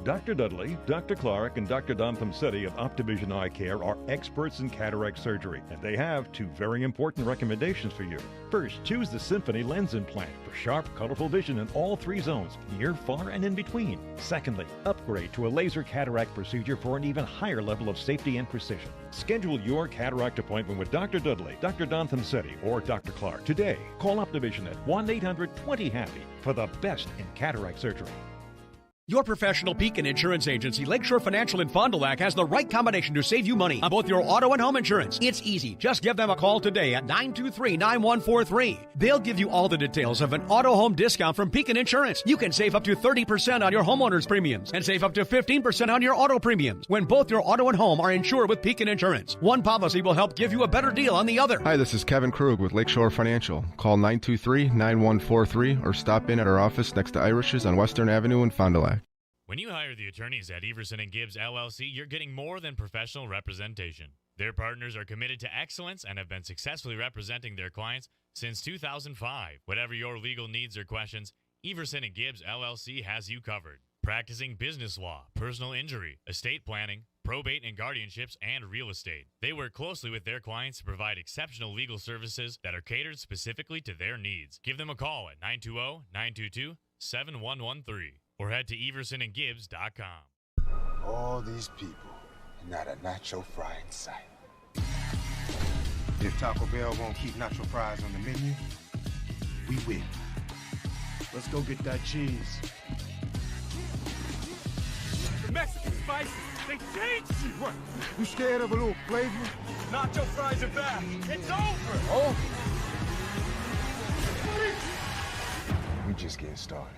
Dr. Dudley, Dr. Clark, and Dr. Don Pomsetti of Optivision Eye Care are experts in cataract surgery, and they have 2 very important recommendations for you. First, choose the Symphony Lens Implant for sharp, colorful vision in all 3 zones, near, far, and in between. Secondly, upgrade to a laser cataract procedure for an even higher level of safety and precision. Schedule your cataract appointment with Dr. Dudley, Dr. Don Pomsetti, or Dr. Clark today. Call Optivision at 1-800-20-HAPPY for the best in cataract surgery. Your professional Pekin Insurance Agency, Lakeshore Financial in Fond du Lac, has the right combination to save you money on both your auto and home insurance. It's easy. Just give them a call today at 923-9143. They'll give you all the details of an auto home discount from Pekin Insurance. You can save up to 30% on your homeowner's premiums and save up to 15% on your auto premiums when both your auto and home are insured with Pekin Insurance. One policy will help give you a better deal on the other. Hi, this is Kevin Krug with Lakeshore Financial. Call 923-9143 or stop in at our office next to Irish's on Western Avenue in Fond du Lac. When you hire the attorneys at Everson and Gibbs LLC, you're getting more than professional representation. Their partners are committed to excellence and have been successfully representing their clients since 2005. Whatever your legal needs or questions, Everson and Gibbs LLC has you covered. Practicing business law, personal injury, estate planning, probate and guardianships, and real estate. They work closely with their clients to provide exceptional legal services that are catered specifically to their needs. Give them a call at 920-922-7113 or head to eversonandgibbs.com. All these people, and not a nacho fry in sight. If Taco Bell won't keep nacho fries on the menu, we will. Let's go get that cheese. The Mexican spices, they changed you. What? You scared of a little flavor? Nacho fries are back. It's over. Oh. We just getting started.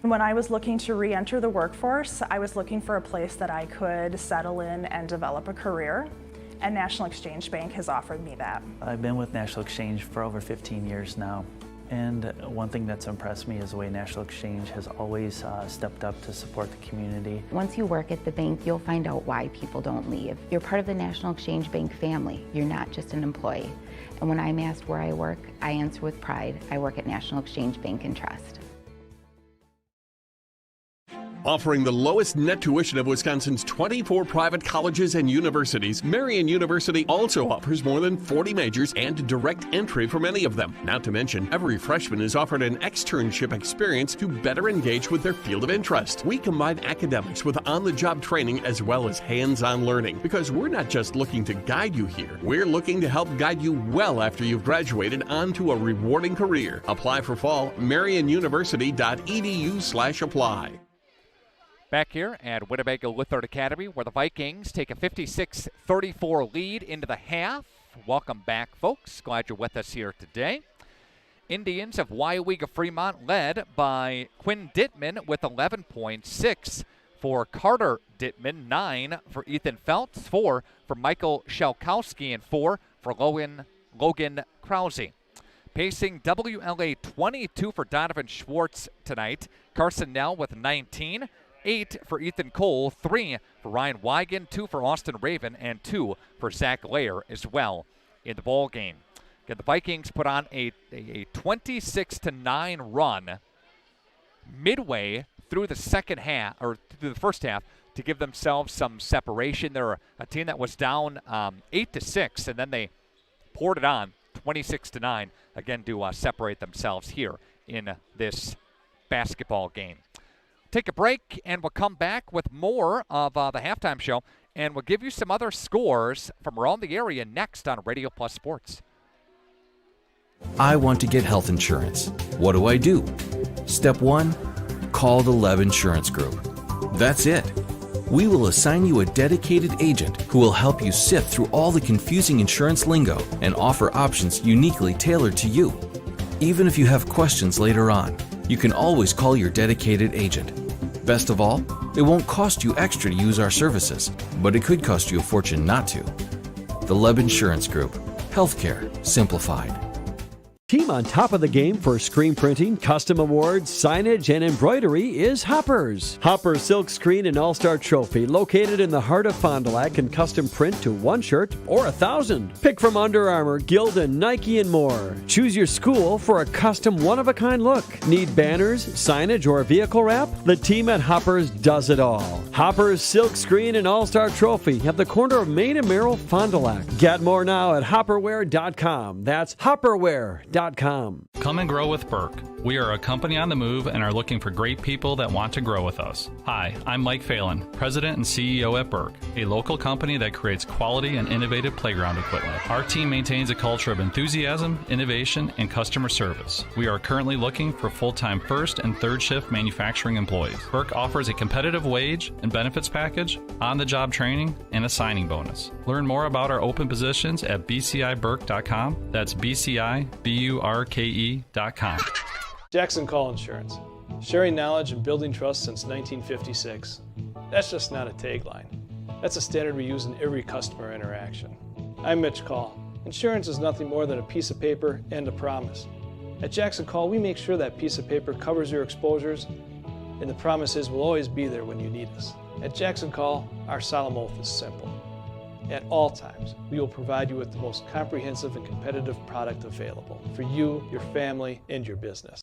When I was looking to re-enter the workforce, I was looking for a place that I could settle in and develop a career, and National Exchange Bank has offered me that. I've been with National Exchange for over 15 years now, and one thing that's impressed me is the way National Exchange has always stepped up to support the community. Once you work at the bank, you'll find out why people don't leave. You're part of the National Exchange Bank family. You're not just an employee. And when I'm asked where I work, I answer with pride. I work at National Exchange Bank and Trust. Offering the lowest net tuition of Wisconsin's 24 private colleges and universities, Marian University also offers more than 40 majors and direct entry for many of them. Not to mention, every freshman is offered an externship experience to better engage with their field of interest. We combine academics with on-the-job training as well as hands-on learning, because we're not just looking to guide you here. We're looking to help guide you well after you've graduated onto a rewarding career. Apply for fall, marianuniversity.edu/apply. Back here at Winnebago Lutheran Academy, where the Vikings take a 56-34 lead into the half. Welcome back, folks. Glad you're with us here today. Indians of Weyauwega-Freemont led by Quinn Dittman with 11 points, 6 for Carter Dittman, 9 for Ethan Feltz, 4 for Michael Shalkowski, and 4 for Logan Krause. Pacing WLA 22 for Donovan Schwartz tonight. Carson Nell with 19. 8 for Ethan Cole, 3 for Ryan Wigan, 2 for Austin Raven, and 2 for Zach Lair as well in the ball game. Again, the Vikings put on a 26-9 run midway through the second half, or through the first half, to give themselves some separation. They're a team that was down 8-6, and then they poured it on 26-9 again to separate themselves here in this basketball game. Take a break, and we'll come back with more of the halftime show, and we'll give you some other scores from around the area next on Radio Plus Sports. I want to get health insurance. What do I do? Step 1, call the Lev Insurance Group. That's it. We will assign you a dedicated agent who will help you sift through all the confusing insurance lingo and offer options uniquely tailored to you. Even if you have questions later on, you can always call your dedicated agent. Best of all, it won't cost you extra to use our services, but it could cost you a fortune not to. The Lev Insurance Group. Healthcare simplified. Team on top of the game for screen printing, custom awards, signage, and embroidery is Hoppers. Hopper Silk Screen and All-Star Trophy, located in the heart of Fond du Lac, can custom print to 1 shirt or 1,000. Pick from Under Armour, Gildan, Nike, and more. Choose your school for a custom one-of-a-kind look. Need banners, signage, or vehicle wrap? The team at Hoppers does it all. Hoppers Silk Screen and All-Star Trophy at the corner of Main and Merrill, Fond du Lac. Get more now at hopperware.com. That's hopperware.com. Come and grow with Burke. We are a company on the move and are looking for great people that want to grow with us. Hi, I'm Mike Phelan, President and CEO at Burke, a local company that creates quality and innovative playground equipment. Our team maintains a culture of enthusiasm, innovation, and customer service. We are currently looking for full-time first and third shift manufacturing employees. Burke offers a competitive wage and benefits package, on-the-job training, and a signing bonus. Learn more about our open positions at bciburke.com. That's bciburke.com. Jackson Call Insurance. Sharing knowledge and building trust since 1956. That's just not a tagline. That's a standard we use in every customer interaction. I'm Mitch Call. Insurance is nothing more than a piece of paper and a promise. At Jackson Call, we make sure that piece of paper covers your exposures, and the promise is we'll always be there when you need us. At Jackson Call, our solemn oath is simple. At all times, we will provide you with the most comprehensive and competitive product available for you, your family, and your business.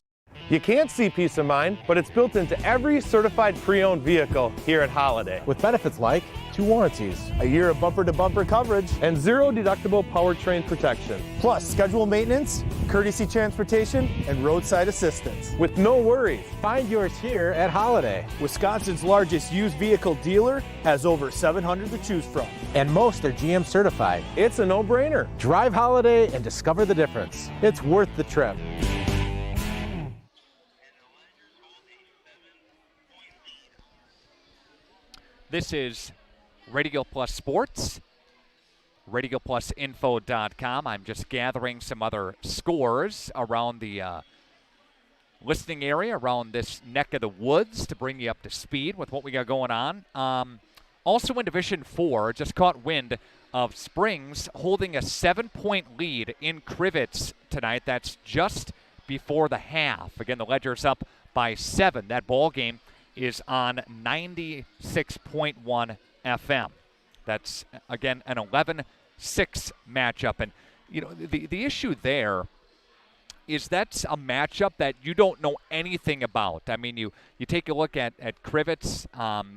You can't see peace of mind, but it's built into every certified pre-owned vehicle here at Holiday. With benefits like 2 warranties, A year of bumper-to-bumper coverage, and 0 deductible powertrain protection. plus scheduled maintenance, courtesy transportation, and roadside assistance. With no worries. Find yours here at Holiday. Wisconsin's largest used vehicle dealer has over 700 to choose from. And most are GM certified. It's a no-brainer. Drive Holiday and discover the difference. It's worth the trip. This is Radio Plus Sports, RadioPlusInfo.com. I'm just gathering some other scores around the listening area, around this neck of the woods to bring you up to speed with what we got going on. Also in Division 4, just caught wind of Springs holding a 7-point lead in Crivets tonight. That's just before the half. Again, the Ledger's up by 7. That ball game is on 96.1 FM. That's, again, an 11-6 matchup. And, you know, the issue there is that's a matchup that you don't know anything about. I mean, you take a look at Crivets,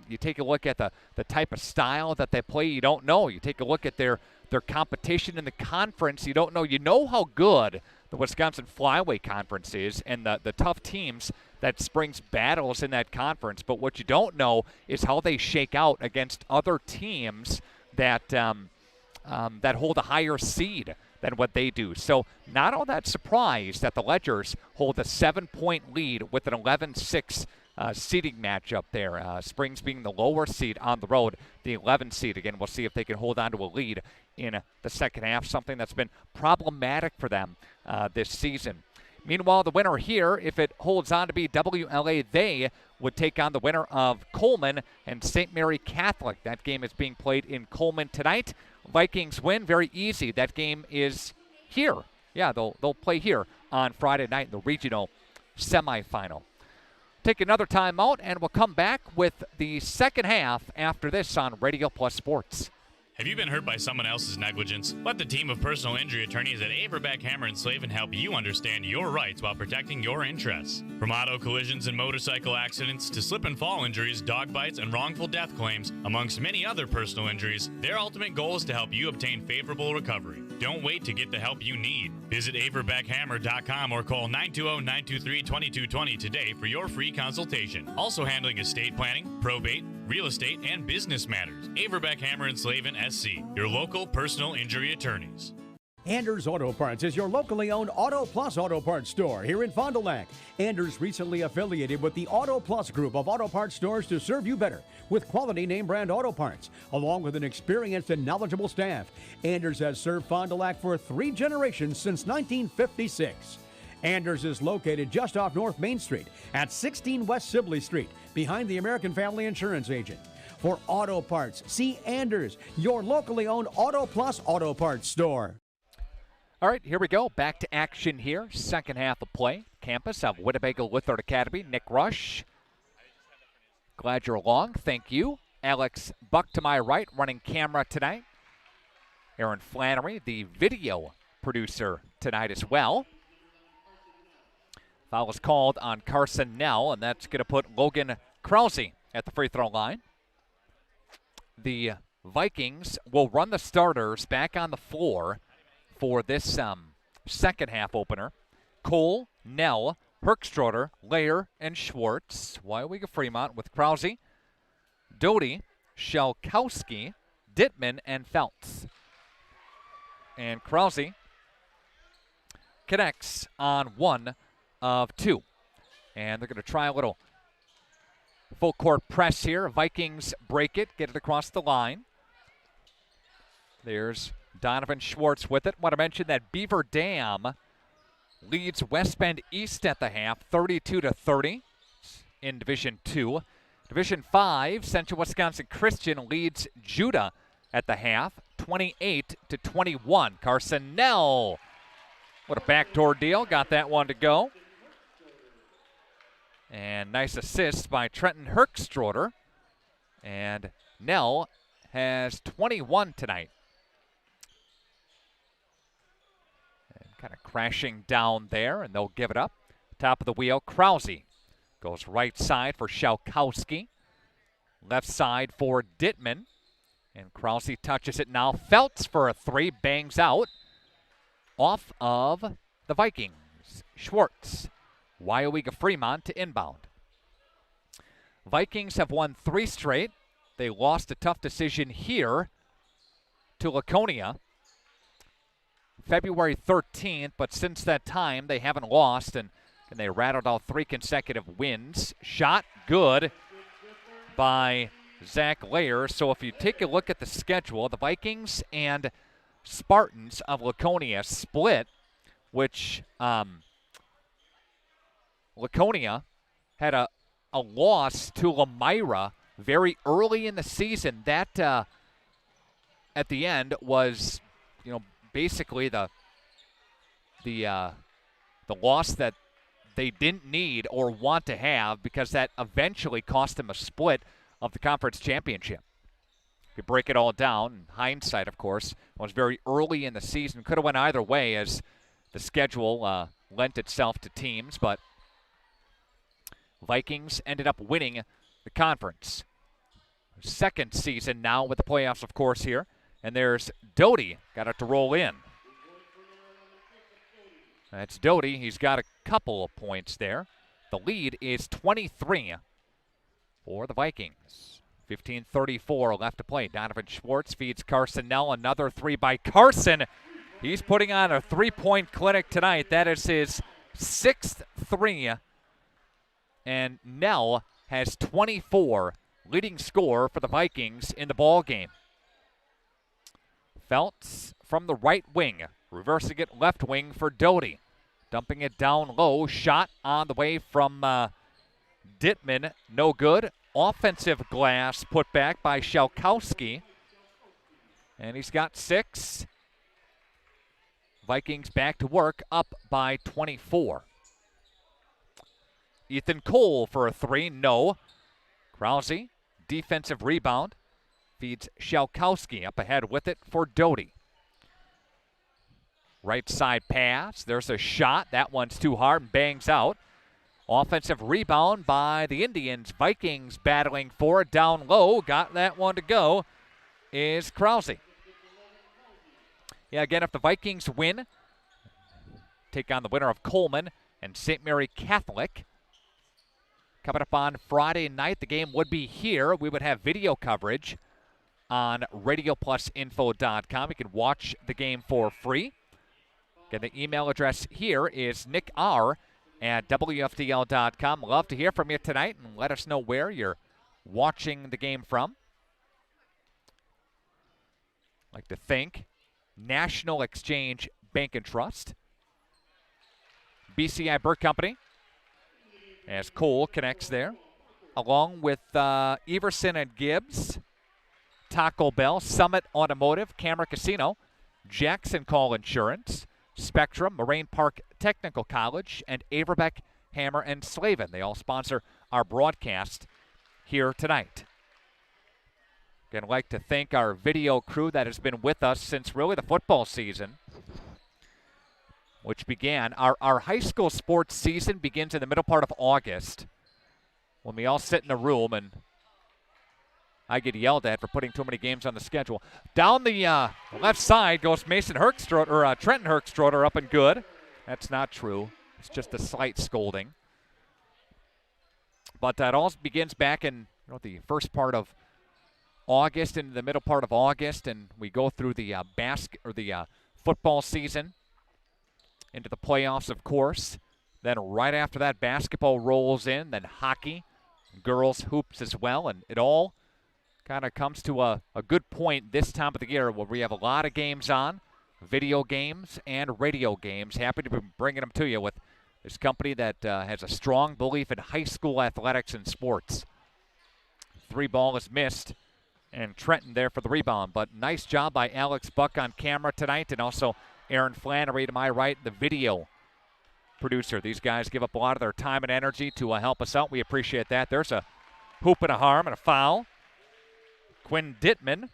you take a look at the type of style that they play, you don't know. You take a look at their competition in the conference, you don't know. You know how good the Wisconsin Flyway Conference is and the tough teams that Springs battles in that conference. But what you don't know is how they shake out against other teams that that hold a higher seed than what they do. So not all that surprised that the Ledgers hold a 7-point lead with an 11-6 seeding matchup there. Springs being the lower seed on the road, the 11 seed. Again, we'll see if they can hold on to a lead in the second half, something that's been problematic for them this season. Meanwhile, the winner here, if it holds on to be WLA, they would take on the winner of Coleman and St. Mary Catholic. That game is being played in Coleman tonight. Vikings win, very easy. That game is here. Yeah, they'll play here on Friday night in the regional semifinal. Take another timeout, and we'll come back with the second half after this on Radio Plus Sports. Have you been hurt by someone else's negligence? Let the team of personal injury attorneys at Averbeck, Hammer & Slavin help you understand your rights while protecting your interests. From auto collisions and motorcycle accidents to slip and fall injuries, dog bites, and wrongful death claims, amongst many other personal injuries, their ultimate goal is to help you obtain favorable recovery. Don't wait to get the help you need. Visit AverbeckHammer.com or call 920-923-2220 today for your free consultation. Also handling estate planning, probate, real estate, and business matters. Averbeck, Hammer & Slavin, SC, your local personal injury attorneys. Anders Auto Parts is your locally owned Auto Plus Auto Parts store here in Fond du Lac. Anders recently affiliated with the Auto Plus group of auto parts stores to serve you better with quality name brand auto parts, along with an experienced and knowledgeable staff. Anders has served Fond du Lac for 3 generations since 1956. Anders is located just off North Main Street at 16 West Sibley Street, behind the American Family Insurance Agent. For auto parts, see Anders, your locally owned Auto Plus Auto Parts store. All right, here we go. Back to action here. Second half of play. Campus of Winnebago Lutheran Academy. Nick Rush. Glad you're along. Thank you. Alex Buck to my right, running camera tonight. Aaron Flannery, the video producer tonight as well. Foul is called on Carson Nell, and that's going to put Logan Krause at the free throw line. The Vikings will run the starters back on the floor for this second half opener. Cole, Nell, Herkstroder, Layer, and Schwartz. Weyauwega-Freemont with Krause, Doty, Shalkowski, Dittman, and Feltz. And Krause connects on 1 of 2. And they're going to try a little full court press here. Vikings break it, get it across the line. There's Donovan Schwartz with it. Want to mention that Beaver Dam leads West Bend East at the half, 32-30 in Division 2. Division 5, Central Wisconsin Christian leads Judah at the half, 28-21. Carson Nell, what a backdoor deal. Got that one to go. And nice assist by Trenton Herkstroder. And Nell has 21 tonight. And kind of crashing down there, and they'll give it up Top of the wheel, Krause goes right side for Shalkowski. Left side for Dittman. And Krause touches it now. Feltz for a three, bangs out. Off of the Vikings. Schwartz. Weyauwega-Freemont to inbound. Vikings have won 3 straight. They lost a tough decision here to Laconia February 13th, but since that time they haven't lost, and they rattled out 3 consecutive wins. Shot good by Zach Layer. So if you take a look at the schedule, the Vikings and Spartans of Laconia split, which Laconia had a loss to Lamira very early in the season. That at the end was, basically the loss that they didn't need or want to have, because that eventually cost them a split of the conference championship. If you break it all down, in hindsight, of course, it was very early in the season. Could have went either way as the schedule lent itself to teams, but Vikings ended up winning the conference. Second season now with the playoffs, of course, here. And there's Doty, got it to roll in. That's Doty. He's got a couple of points there. The lead is 23 for the Vikings. 15:34 left to play. Donovan Schwartz feeds Carson Nell. Another 3 by Carson. He's putting on a 3-point clinic tonight. That is his 6th 3. And Nell has 24, leading scorer for the Vikings in the ball game. Feltz from the right wing, reversing it left wing for Doty. Dumping it down low, shot on the way from Dittman, no good. Offensive glass put back by Shalkowski. And he's got 6. Vikings back to work, up by 24. Ethan Cole for a 3, no. Krause, defensive rebound, feeds Shalkowski up ahead with it for Doty. Right side pass, there's a shot. That one's too hard and bangs out. Offensive rebound by the Indians. Vikings battling for it down low. Got that one to go is Krause. Yeah, again, if the Vikings win, take on the winner of Coleman and St. Mary Catholic. Coming up on Friday night, the game would be here. We would have video coverage on RadioPlusInfo.com. You can watch the game for free. Again, the email address here is nickr@WFDL.com. Love to hear from you tonight, and let us know where you're watching the game from. I'd like to thank National Exchange Bank and Trust, BCI Burke Company, as Cole connects there, along with Everson and Gibbs, Taco Bell, Summit Automotive, Camera Casino, Jackson Call Insurance, Spectrum, Moraine Park Technical College, and Averbeck, Hammer, and Slavin. They all sponsor our broadcast here tonight. Again, I'd like to thank our video crew that has been with us since really the football season, which began. Our high school sports season begins in the middle part of August, when we all sit in a room and I get yelled at for putting too many games on the schedule. Down the left side goes Mason Herkstroder, or Trenton Herkstroder, up and good. That's not true. It's just a slight scolding. But that all begins back in the first part of August, into the middle part of August, and we go through the football season into the playoffs, of course. Then right after that, basketball rolls in, then hockey, girls hoops as well, and it all kind of comes to a good point this time of the year where we have a lot of games on, video games and radio games. Happy to be bringing them to you with this company that has a strong belief in high school athletics and sports. 3 ball is missed, and Trenton there for the rebound. But nice job by Alex Buck on camera tonight, and also Aaron Flannery to my right, the video producer. These guys give up a lot of their time and energy to help us out. We appreciate that. There's a hoop and a harm and a foul. Quinn Dittman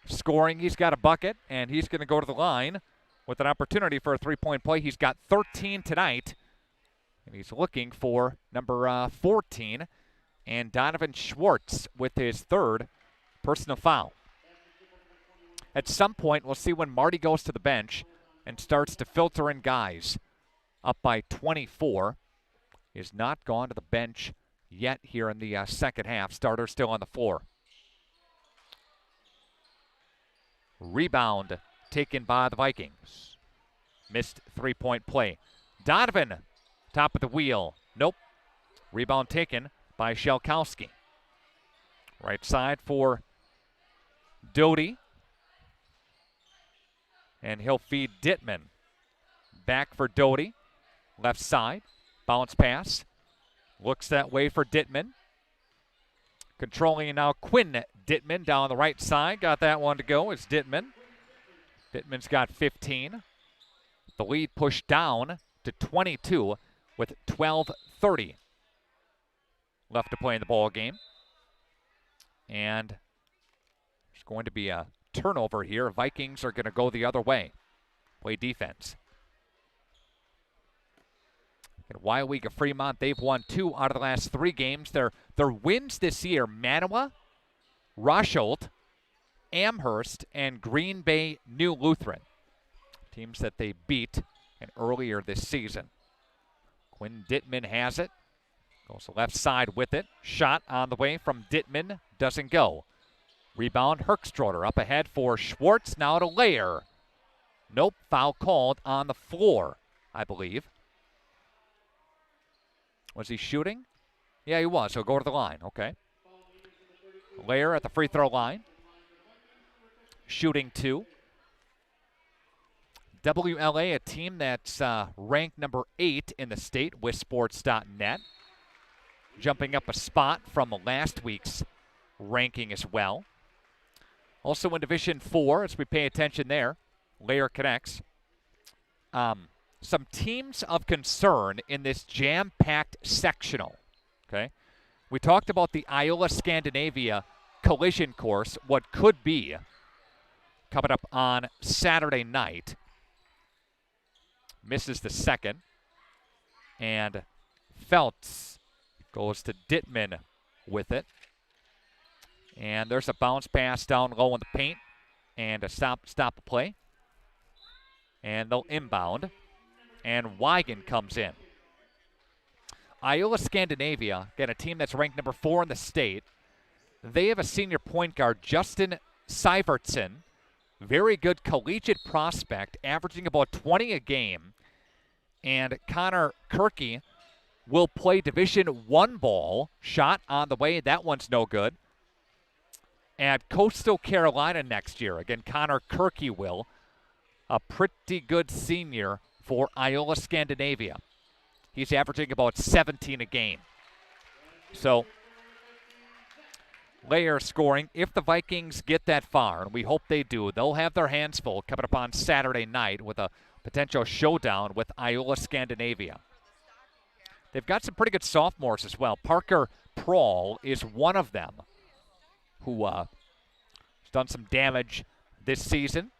scoring. He's got a bucket, and he's going to go to the line with an opportunity for a 3-point play. He's got 13 tonight And he's looking for number 14, and Donovan Schwartz with his third personal foul. At some point, we'll see when Marty goes to the bench and starts to filter in guys. Up by 24. He has not gone to the bench yet here in the second half. Starter still on the floor. Rebound taken by the Vikings. Missed three-point play. Donovan, top of the wheel. Nope. Rebound taken by Shelkowski. Right side for Doty. And he'll feed Dittman. Back for Doty. Left side. Bounce pass. Looks that way for Dittman. Controlling now Quinn Dittman down the right side. Got that one to go. It's Dittman. Dittman's got 15. The lead pushed down to 22 with 12:30 left to play in the ball game. And there's going to be a turnover here. Vikings are going to go the other way. Play defense. And Weyauwega-Freemont, they've won 2 out of the last 3 games. Their wins this year, Manawa, Rosholt, Amherst, and Green Bay New Lutheran. Teams that they beat earlier this season. Quinn Dittman has it. Goes left side with it. Shot on the way from Dittman. Doesn't go. Rebound, Herkstroder up ahead for Schwartz. Now to Layer. Nope, foul called on the floor, I believe. Was he shooting? Yeah, he was. He'll go to the line. Okay. Layer at the free throw line. Shooting 2. WLA, a team that's ranked number 8 in the state with sports.net. Jumping up a spot from last week's ranking as well. Also in Division 4, as we pay attention there, Layer connects. Some teams of concern in this jam-packed sectional. Okay, we talked about the Iola-Scandinavia collision course, what could be, coming up on Saturday night. Misses the second. And Feltz goes to Dittman with it. And there's a bounce pass down low in the paint. And a stop the play. And they'll inbound. And Wigan comes in. Iola-Scandinavia, again, a team that's ranked number 4 in the state. They have a senior point guard, Justin Syvertson. Very good collegiate prospect, averaging about 20 a game. And Connor Kirky will play Division 1 ball. Shot on the way. That one's no good. At Coastal Carolina next year. Again, Connor Kirky will. A pretty good senior for Iola-Scandinavia. He's averaging about 17 a game. So, Layer scoring. If the Vikings get that far, and we hope they do, they'll have their hands full coming up on Saturday night with a potential showdown with Iola-Scandinavia. They've got some pretty good sophomores as well. Parker Prawl is one of them who has done some damage this season.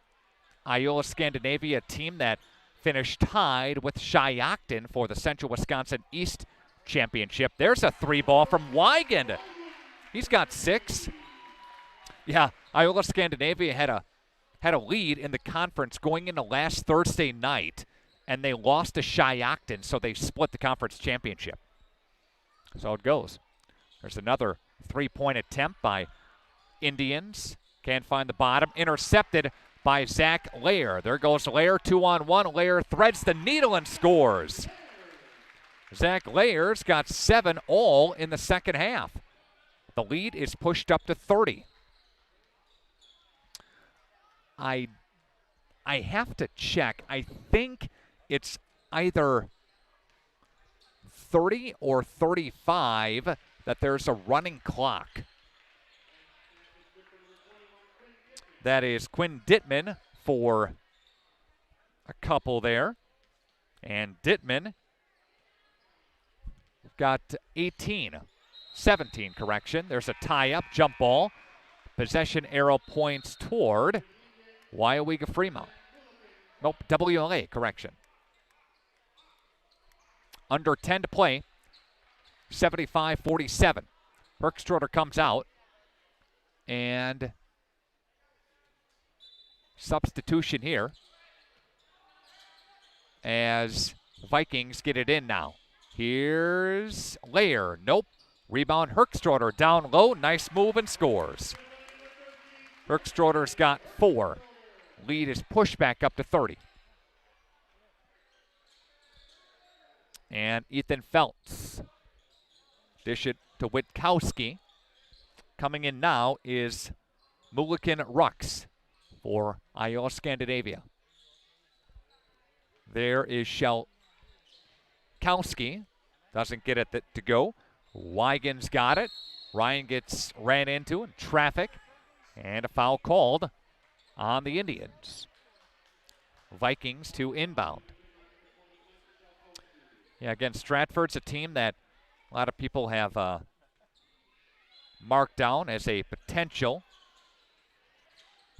Iola-Scandinavia, a team that finished tied with Shiocton for the Central Wisconsin East Championship. There's a 3-ball from Wigan. He's got 6. Yeah, Iola-Scandinavia had a lead in the conference going into last Thursday night, and they lost to Shiocton, so they split the conference championship. So it goes. There's another 3-point attempt by Indians. Can't find the bottom. Intercepted by Zach Layer. There goes Layer, 2-on-1. Layer threads the needle and scores. Zach Layer's got 7 all in the second half. The lead is pushed up to 30. I have to check. I think it's either 30 or 35 that there's a running clock. That is Quinn Dittman for a couple there. And Dittman got 17 correction. There's a tie-up, jump ball. Possession arrow points toward Weyauwega-Freemont. Nope, WLA, correction. Under 10 to play. 75-47. Herkstroder comes out. And substitution here as Vikings get it in now. Here's Lair. Nope. Rebound Herkstroder down low. Nice move and scores. Herkstroder's got 4. Lead is pushed back up to 30. And Ethan Feltz. Dish it to Witkowski. Coming in now is Mulliken Rux for Iowa Scandinavia. There is Shelkowski. Doesn't get it to go. Wigan's got it. Ryan gets ran into in traffic. And a foul called on the Indians. Vikings to inbound. Yeah, again, Stratford's a team that a lot of people have marked down as a potential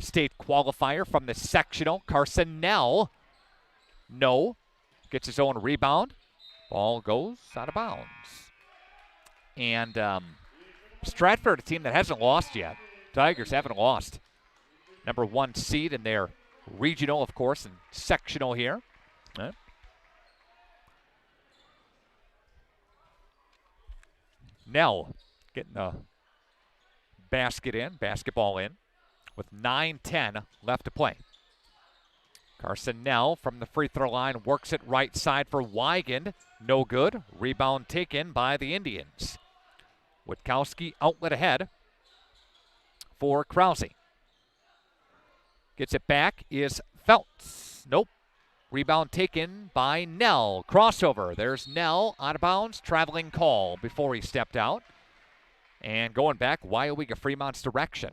state qualifier from the sectional. Carson Nell. No. Gets his own rebound. Ball goes out of bounds. And Stratford, a team that hasn't lost yet. Tigers haven't lost. Number 1 seed in their regional, of course, and sectional here. Nell getting a basketball in, with 9:10 left to play. Carson Nell from the free throw line works it right side for Weigand. No good. Rebound taken by the Indians. Witkowski outlet ahead for Krause. Gets it back is Feltz. Nope. Rebound taken by Nell. Crossover. There's Nell out of bounds. Traveling call before he stepped out. And going back, Weyauwega-Freemont's direction.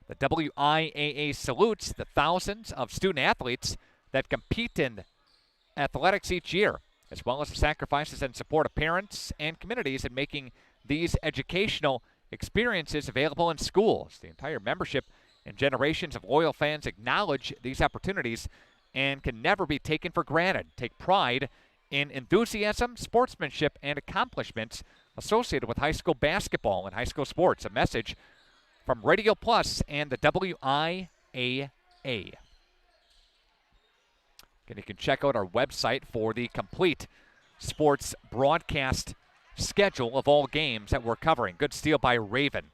The WIAA salutes the thousands of student athletes that compete in athletics each year, as well as the sacrifices and support of parents and communities in making these educational experiences available in schools. The entire membership and generations of loyal fans acknowledge these opportunities and can never be taken for granted. Take pride in enthusiasm, sportsmanship, and accomplishments associated with high school basketball and high school sports. A message from Radio Plus and the WIAA. And you can check out our website for the complete sports broadcast schedule of all games that we're covering. Good steal by Raven.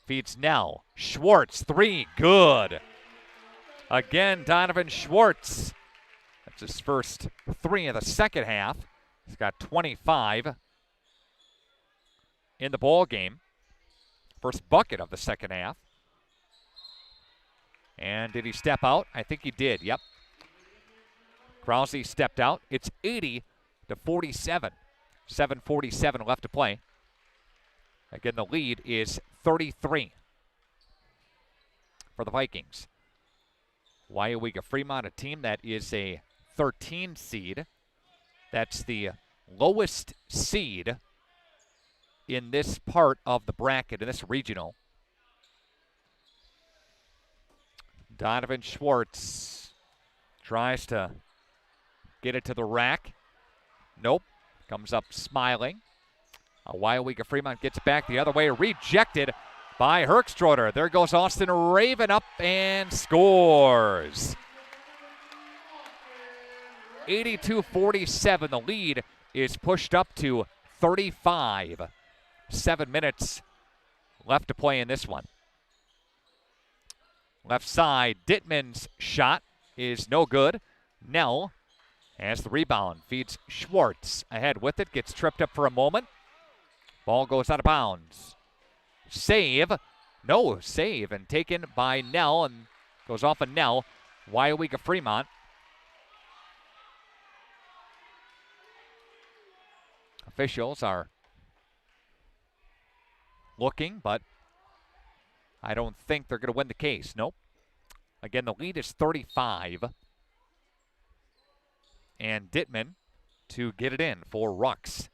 Feeds Nell. Schwartz, 3, good. Again, Donovan Schwartz. That's his first 3 of the second half. He's got 25 in the ball game. First bucket of the second half. And did he step out? I think he did, yep. Krause stepped out. It's 80-47. 7:47 left to play. Again, the lead is 33 for the Vikings. Weyauwega-Freemont, a team that is a 13 seed. That's the lowest seed in this part of the bracket, in this regional. Donovan Schwartz tries to get it to the rack. Nope. Comes up smiling. Weyauwega-Freemont gets back the other way. Rejected by Herkstroder. There goes Austin Raven up and scores. 82-47. The lead is pushed up to 35. 7 minutes left to play in this one. Left side, Dittman's shot is no good. Nell has the rebound, feeds Schwartz. Ahead with it, gets tripped up for a moment. Ball goes out of bounds. Save. No, save and taken by Nell and goes off of Nell. Weyauwega-Freemont. Officials are looking, but I don't think they're going to win the case. Nope. Again, the lead is 35. And Dittman to get it in for Rux.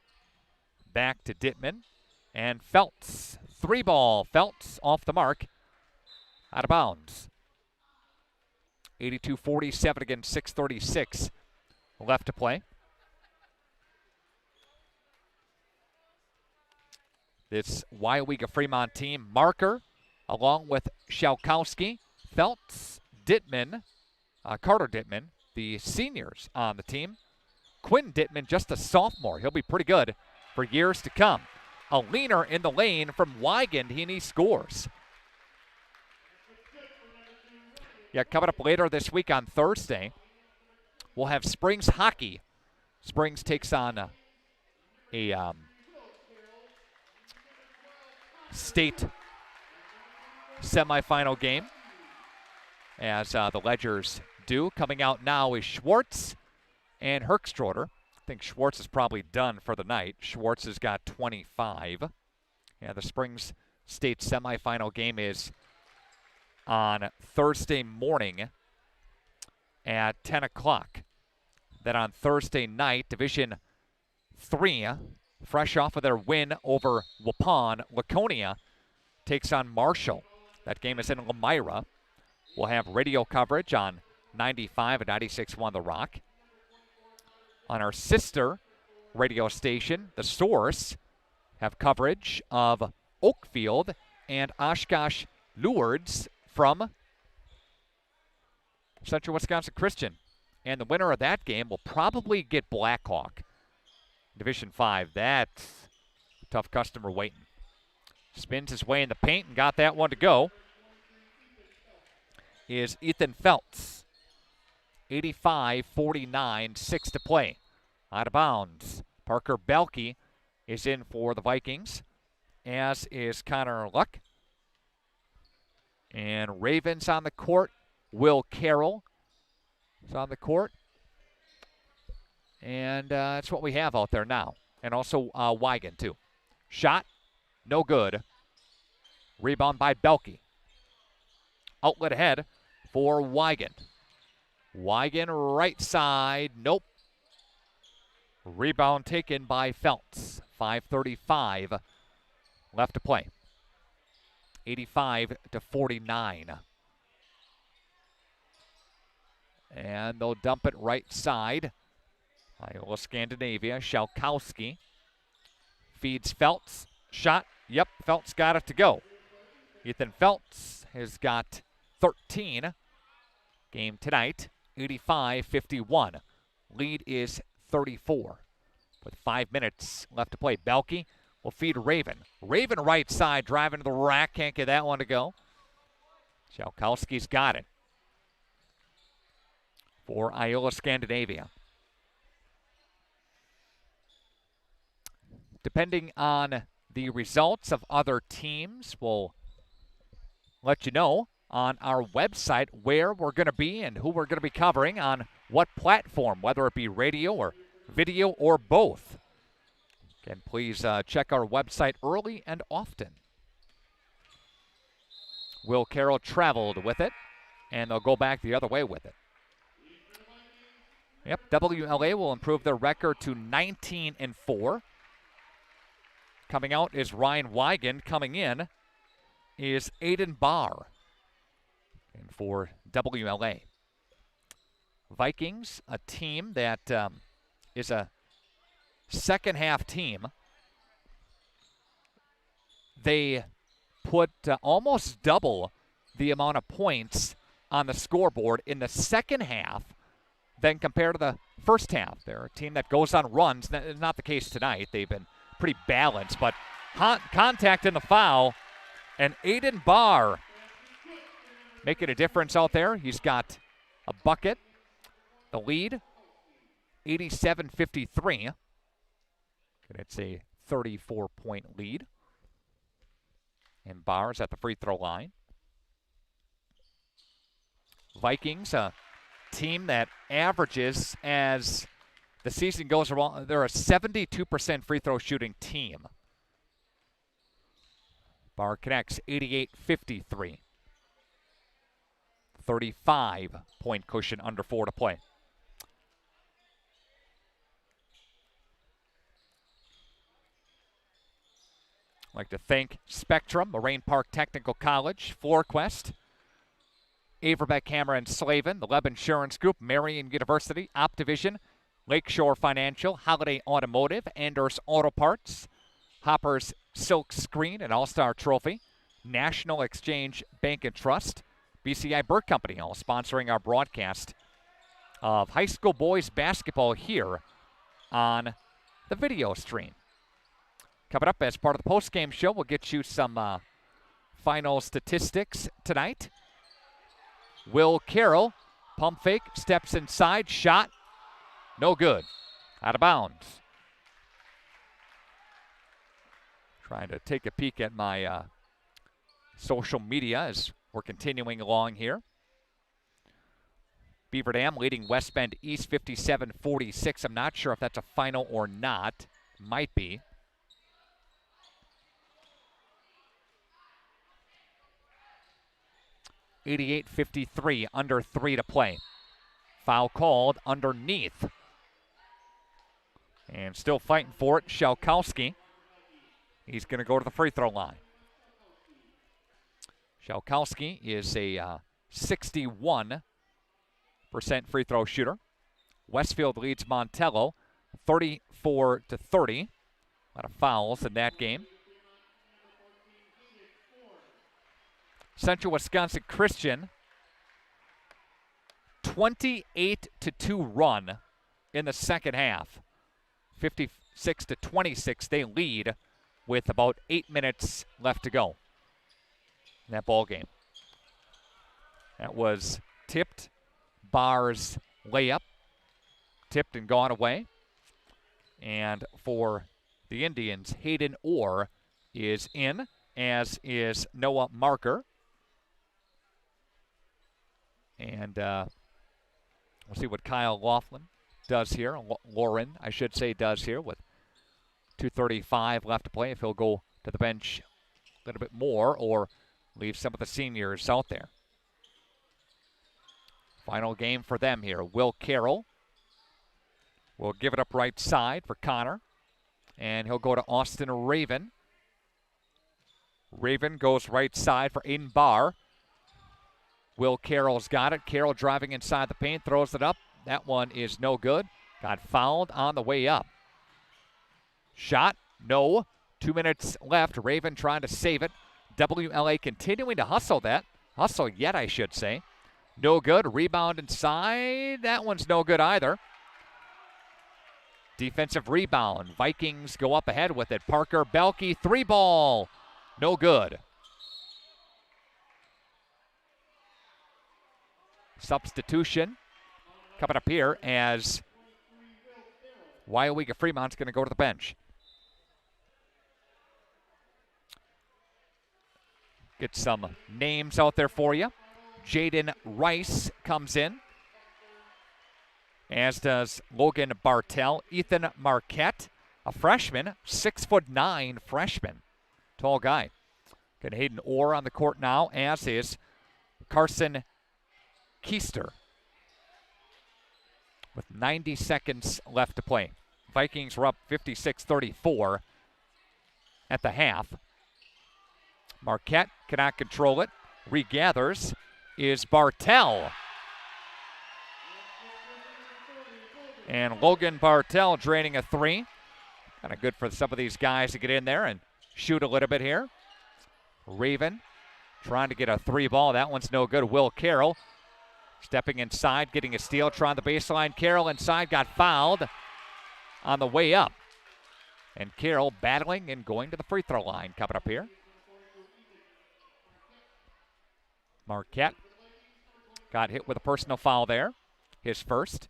Back to Dittman. And Feltz. 3 ball. Feltz off the mark. Out of bounds. 82-47 against 6:36 left to play. this Weyauwega-Freemont team. Marker, along with Shalkowski, Feltz, Dittman, Carter Dittman, the seniors on the team. Quinn Dittman, just a sophomore. He'll be pretty good for years to come. A leaner in the lane from Weigand, and he scores. Yeah, coming up later this week on Thursday, we'll have Springs hockey. Springs takes on a state semifinal game, as the Ledgers do. Coming out now is Schwartz and Herkstroder. I think Schwartz is probably done for the night. Schwartz has got 25. Yeah, the Springs State semifinal game is on Thursday morning at 10 o'clock. Then on Thursday night, Division 3, fresh off of their win over Waupun, Laconia takes on Marshall. That game is in Lamira. We'll have radio coverage on 95 and 96.1 The Rock. On our sister radio station, The Source, have coverage of Oakfield and Oshkosh Lourdes from Central Wisconsin Christian. And the winner of that game will probably get Blackhawk. Division 5, that's a tough customer waiting. Spins his way in the paint and got that one to go. Is Ethan Feltz. 85-49, 6 to play. Out of bounds. Parker Belke is in for the Vikings, as is Connor Luck. And Ravens on the court. Will Carroll is on the court. And that's what we have out there now. And also Weigand, too. Shot, no good. Rebound by Belke. Outlet ahead for Weigand. Weigand right side, nope. Rebound taken by Feltz. 5:35 left to play. 85-49. And they'll dump it right side. Iowa Scandinavia, Shalkowski feeds Feltz. Shot, yep, Feltz got it to go. Ethan Feltz has got 13. Game tonight, 85-51. Lead is 34. With 5 minutes left to play. Belke will feed Raven. Raven right side, driving to the rack. Can't get that one to go. Shalkowski's got it for Iowa Scandinavia. Depending on the results of other teams, we'll let you know on our website where we're going to be and who we're going to be covering on what platform, whether it be radio or video or both. Again, please check our website early and often. Will Carroll traveled with it, and they'll go back the other way with it. Yep, WLA will improve their record to 19-4. Coming out is Ryan Weigand. Coming in is Aiden Barr. And for WLA. Vikings, a team that is a second-half team. They put almost double the amount of points on the scoreboard in the second half than compared to the first half. They're a team that goes on runs. That's not the case tonight. They've been pretty balanced, but contact in the foul, and Aiden Barr making a difference out there. He's got a bucket. The lead, 87-53. It's a 34-point lead. And Barr's at the free throw line. Vikings, a team that averages as the season goes along. They're a 72% free throw shooting team. Barr connects 88-53. 35-point cushion, under 4 to play. I'd like to thank Spectrum, Moraine Park Technical College, FloorQuest, Averbeck Hammer and Slavin, the Leb Insurance Group, Marian University, Optivision, Lakeshore Financial, Holiday Automotive, Anders Auto Parts, Hopper's Silk Screen and All-Star Trophy, National Exchange Bank and Trust, BCI Burke Company, all sponsoring our broadcast of high school boys basketball here on the video stream. Coming up as part of the post-game show, we'll get you some final statistics tonight. Will Carroll, pump fake, steps inside, shot, no good, out of bounds. Trying to take a peek at my social media as we're continuing along here. Beaver Dam leading West Bend East 57-46. I'm not sure if that's a final or not. Might be. .58-53, under 3 to play. Foul called underneath. And still fighting for it, Shalkowski. He's going to go to the free throw line. Shalkowski is a 61% free throw shooter. Westfield leads Montello 34-30. A lot of fouls in that game. Central Wisconsin Christian 28-2 run in the second half. 56-26 they lead with about 8 minutes left to go in that ball game. That was tipped. Barr's layup. Tipped and gone away. And for the Indians, Hayden Orr is in, as is Noah Marker. And we'll see what Kyle Laughlin does here. Lauren, I should say, does here with 2:35 left to play. If he'll go to the bench a little bit more or leave some of the seniors out there. Final game for them here. Will Carroll will give it up right side for Connor. And he'll go to Austin Raven. Raven goes right side for Aiden Barr. Will Carroll's got it. Carroll driving inside the paint, throws it up. That one is no good. Got fouled on the way up. Shot, no. 2 minutes left. Raven trying to save it. WLA continuing to hustle that. Hustle yet, I should say. No good. Rebound inside. That one's no good either. Defensive rebound. Vikings go up ahead with it. Parker Belke, 3-ball. No good. Substitution coming up here as Weyauwega-Freemont's going to go to the bench. Get some names out there for you. Jaden Rice comes in, as does Logan Bartell. Ethan Marquette, a freshman, 6'9" freshman. Tall guy. Got Hayden Orr on the court now, as is Carson Keister. With 90 seconds left to play. Vikings were up 56-34 at the half. Marquette cannot control it. Regathers is Bartell. And Logan Bartell draining a 3. Kind of good for some of these guys to get in there and shoot a little bit here. Raven trying to get a 3-ball. That one's no good. Will Carroll stepping inside, getting a steal, trying the baseline. Carroll inside, got fouled on the way up. And Carroll battling and going to the free throw line coming up here. Marquette got hit with a personal foul there. His first.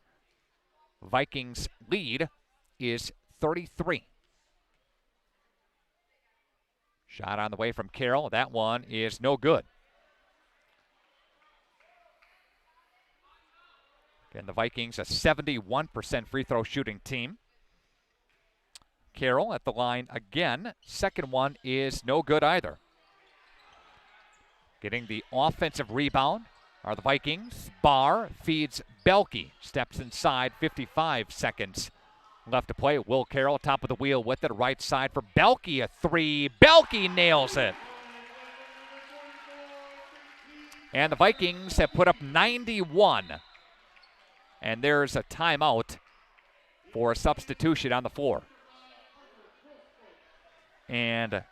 Vikings lead is 33. Shot on the way from Carroll. That one is no good. Again, the Vikings, a 71% free throw shooting team. Carroll at the line again. Second one is no good either. Getting the offensive rebound are the Vikings. Barr feeds Belke. Steps inside, 55 seconds left to play. Will Carroll top of the wheel with it. Right side for Belke, a 3. Belke nails it. And the Vikings have put up 91. And there's a timeout for a substitution on the floor. and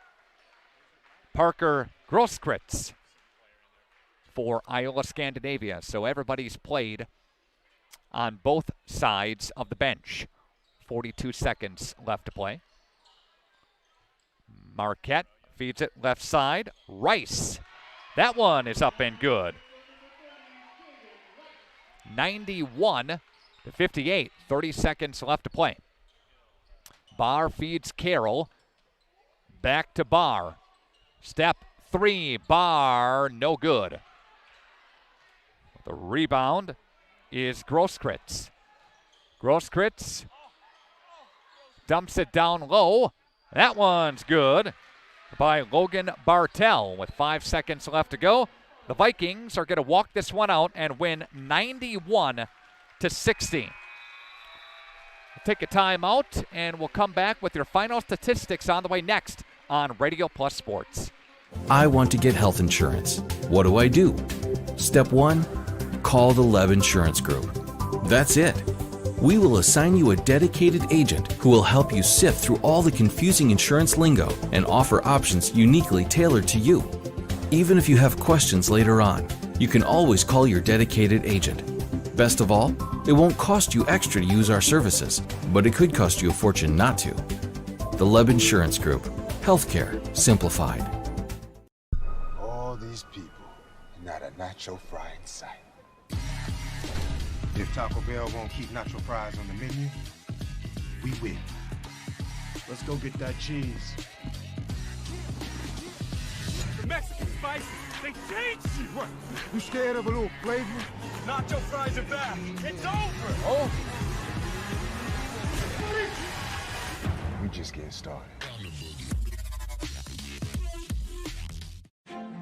Parker Grosskritz for Iowa Scandinavia. So everybody's played on both sides of the bench. 42 seconds left to play. Marquette feeds it left side. Rice. That one is up and good. 91-58. 30 seconds left to play. Barr feeds Carroll. Back to Barr. Step 3. Barr. No good. The rebound is Grosskritz. Grosskritz dumps it down low. That one's good by Logan Bartel with 5 seconds left to go. The Vikings are going to walk this one out and win 91-60. We'll take a timeout and we'll come back with your final statistics on the way next on Radio Plus Sports. I want to get health insurance. What do I do? Step 1, call the Lev Insurance Group. That's it. We will assign you a dedicated agent who will help you sift through all the confusing insurance lingo and offer options uniquely tailored to you. Even if you have questions later on, you can always call your dedicated agent. Best of all, it won't cost you extra to use our services, but it could cost you a fortune not to. The Lev Insurance Group. Healthcare simplified. All these people, and not a nacho fry in sight. If Taco Bell won't keep nacho fries on the menu, we win. Let's go get that cheese. The Mexican spices, they changed you! What? You scared of a little flavor? Nacho fries are back. It's over! Oh! We just getting started.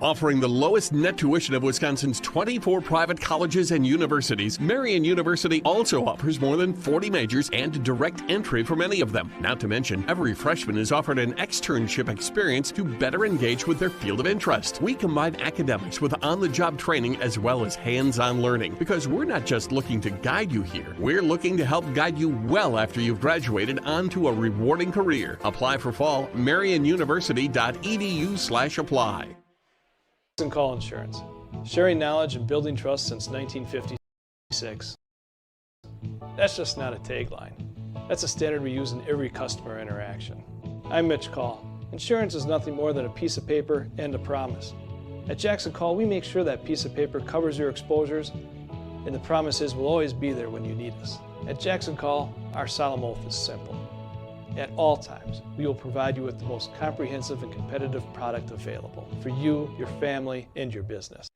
Offering the lowest net tuition of Wisconsin's 24 private colleges and universities, Marian University also offers more than 40 majors and direct entry for many of them. Not to mention, every freshman is offered an externship experience to better engage with their field of interest. We combine academics with on-the-job training as well as hands-on learning, because we're not just looking to guide you here. We're looking to help guide you well after you've graduated onto a rewarding career. Apply for fall, marianuniversity.edu/apply. And call insurance, sharing knowledge and building trust since 1956. That's just not a tagline. That's a standard we use in every customer interaction. I'm Mitch Call. Insurance is nothing more than a piece of paper and a promise. At Jackson Call, we make sure that piece of paper covers your exposures, and the promise is we'll always be there when you need us. At Jackson Call, our solemn oath is simple. At all times, we will provide you with the most comprehensive and competitive product available for you, your family, and your business.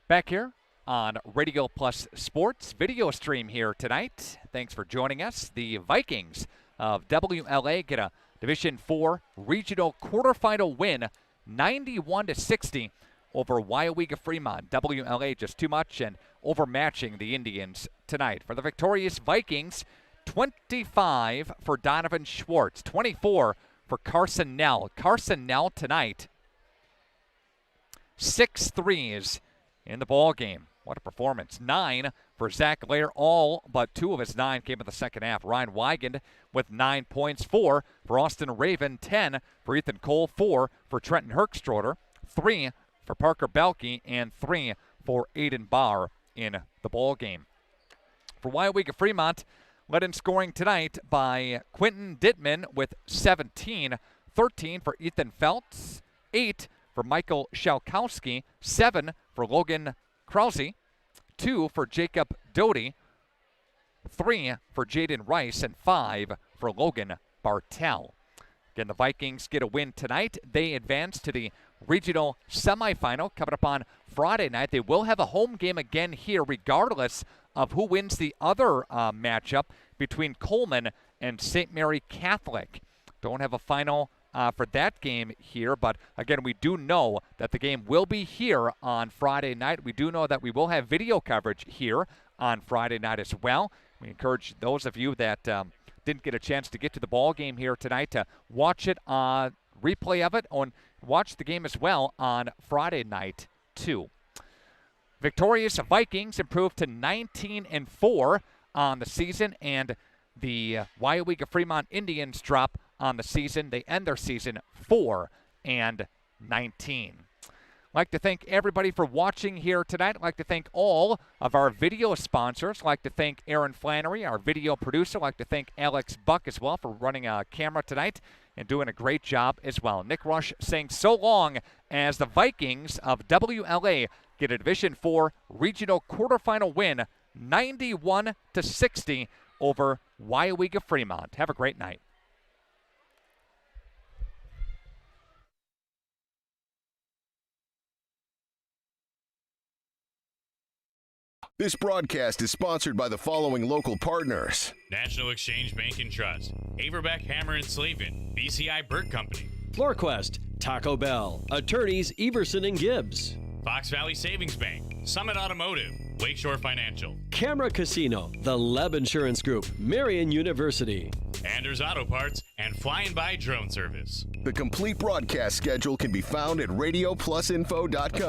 Back here on Radio Plus Sports video stream here tonight. Thanks for joining us. The Vikings of WLA get a Division IV regional quarterfinal win, 91-60 over Weyauwega-Freemont. WLA just too much and overmatching the Indians tonight. For the victorious Vikings, 25 for Donovan Schwartz, 24 for Carson Nell. Carson Nell tonight, 6 threes in the ball game. What a performance. 9 for Zach Lair. All but 2 of his 9 came in the second half. Ryan Weigand with 9 points. 4 for Austin Raven. 10 for Ethan Cole. 4 for Trenton Herkstroder. 3 for Parker Belke. And 3 for Aiden Barr in the ball game. For Weyauwega-Freemont, led in scoring tonight by Quentin Dittman with 17. 13 for Ethan Feltz. 8 for Michael Shalkowski. 7 for Logan Krause. 2 for Jacob Doty. 3 for Jaden Rice. And 5 for Logan Bartel. Again, the Vikings get a win tonight. They advance to the regional semifinal coming up on Friday night. They will have a home game again here regardless of who wins the other matchup between Coleman and St. Mary Catholic. Don't have a final for that game here, but again, we do know that the game will be here on Friday night. We do know that we will have video coverage here on Friday night as well. We encourage those of you that didn't get a chance to get to the ball game here tonight to watch it on replay of it, and watch the game as well on Friday night too. Victorious Vikings improved to 19-4 on the season, and the Weyauwega-Freemont Indians drop on the season. They end their season 4-19. I'd like to thank everybody for watching here tonight. I'd like to thank all of our video sponsors. I'd like to thank Aaron Flannery, our video producer. I'd like to thank Alex Buck as well for running a camera tonight and doing a great job as well. Nick Rush saying so long as the Vikings of WLA get a Division IV regional quarterfinal win, 91-60 over Weyauwega-Freemont. Have a great night. This broadcast is sponsored by the following local partners: National Exchange Bank and Trust, Averbeck Hammer and Slavin, BCI Burt Company, FloorQuest, Taco Bell, Attorneys Everson and Gibbs, Fox Valley Savings Bank, Summit Automotive, Lakeshore Financial, Camera Casino, The Leb Insurance Group, Marian University, Anders Auto Parts, and Flying By Drone Service. The complete broadcast schedule can be found at radioplusinfo.com.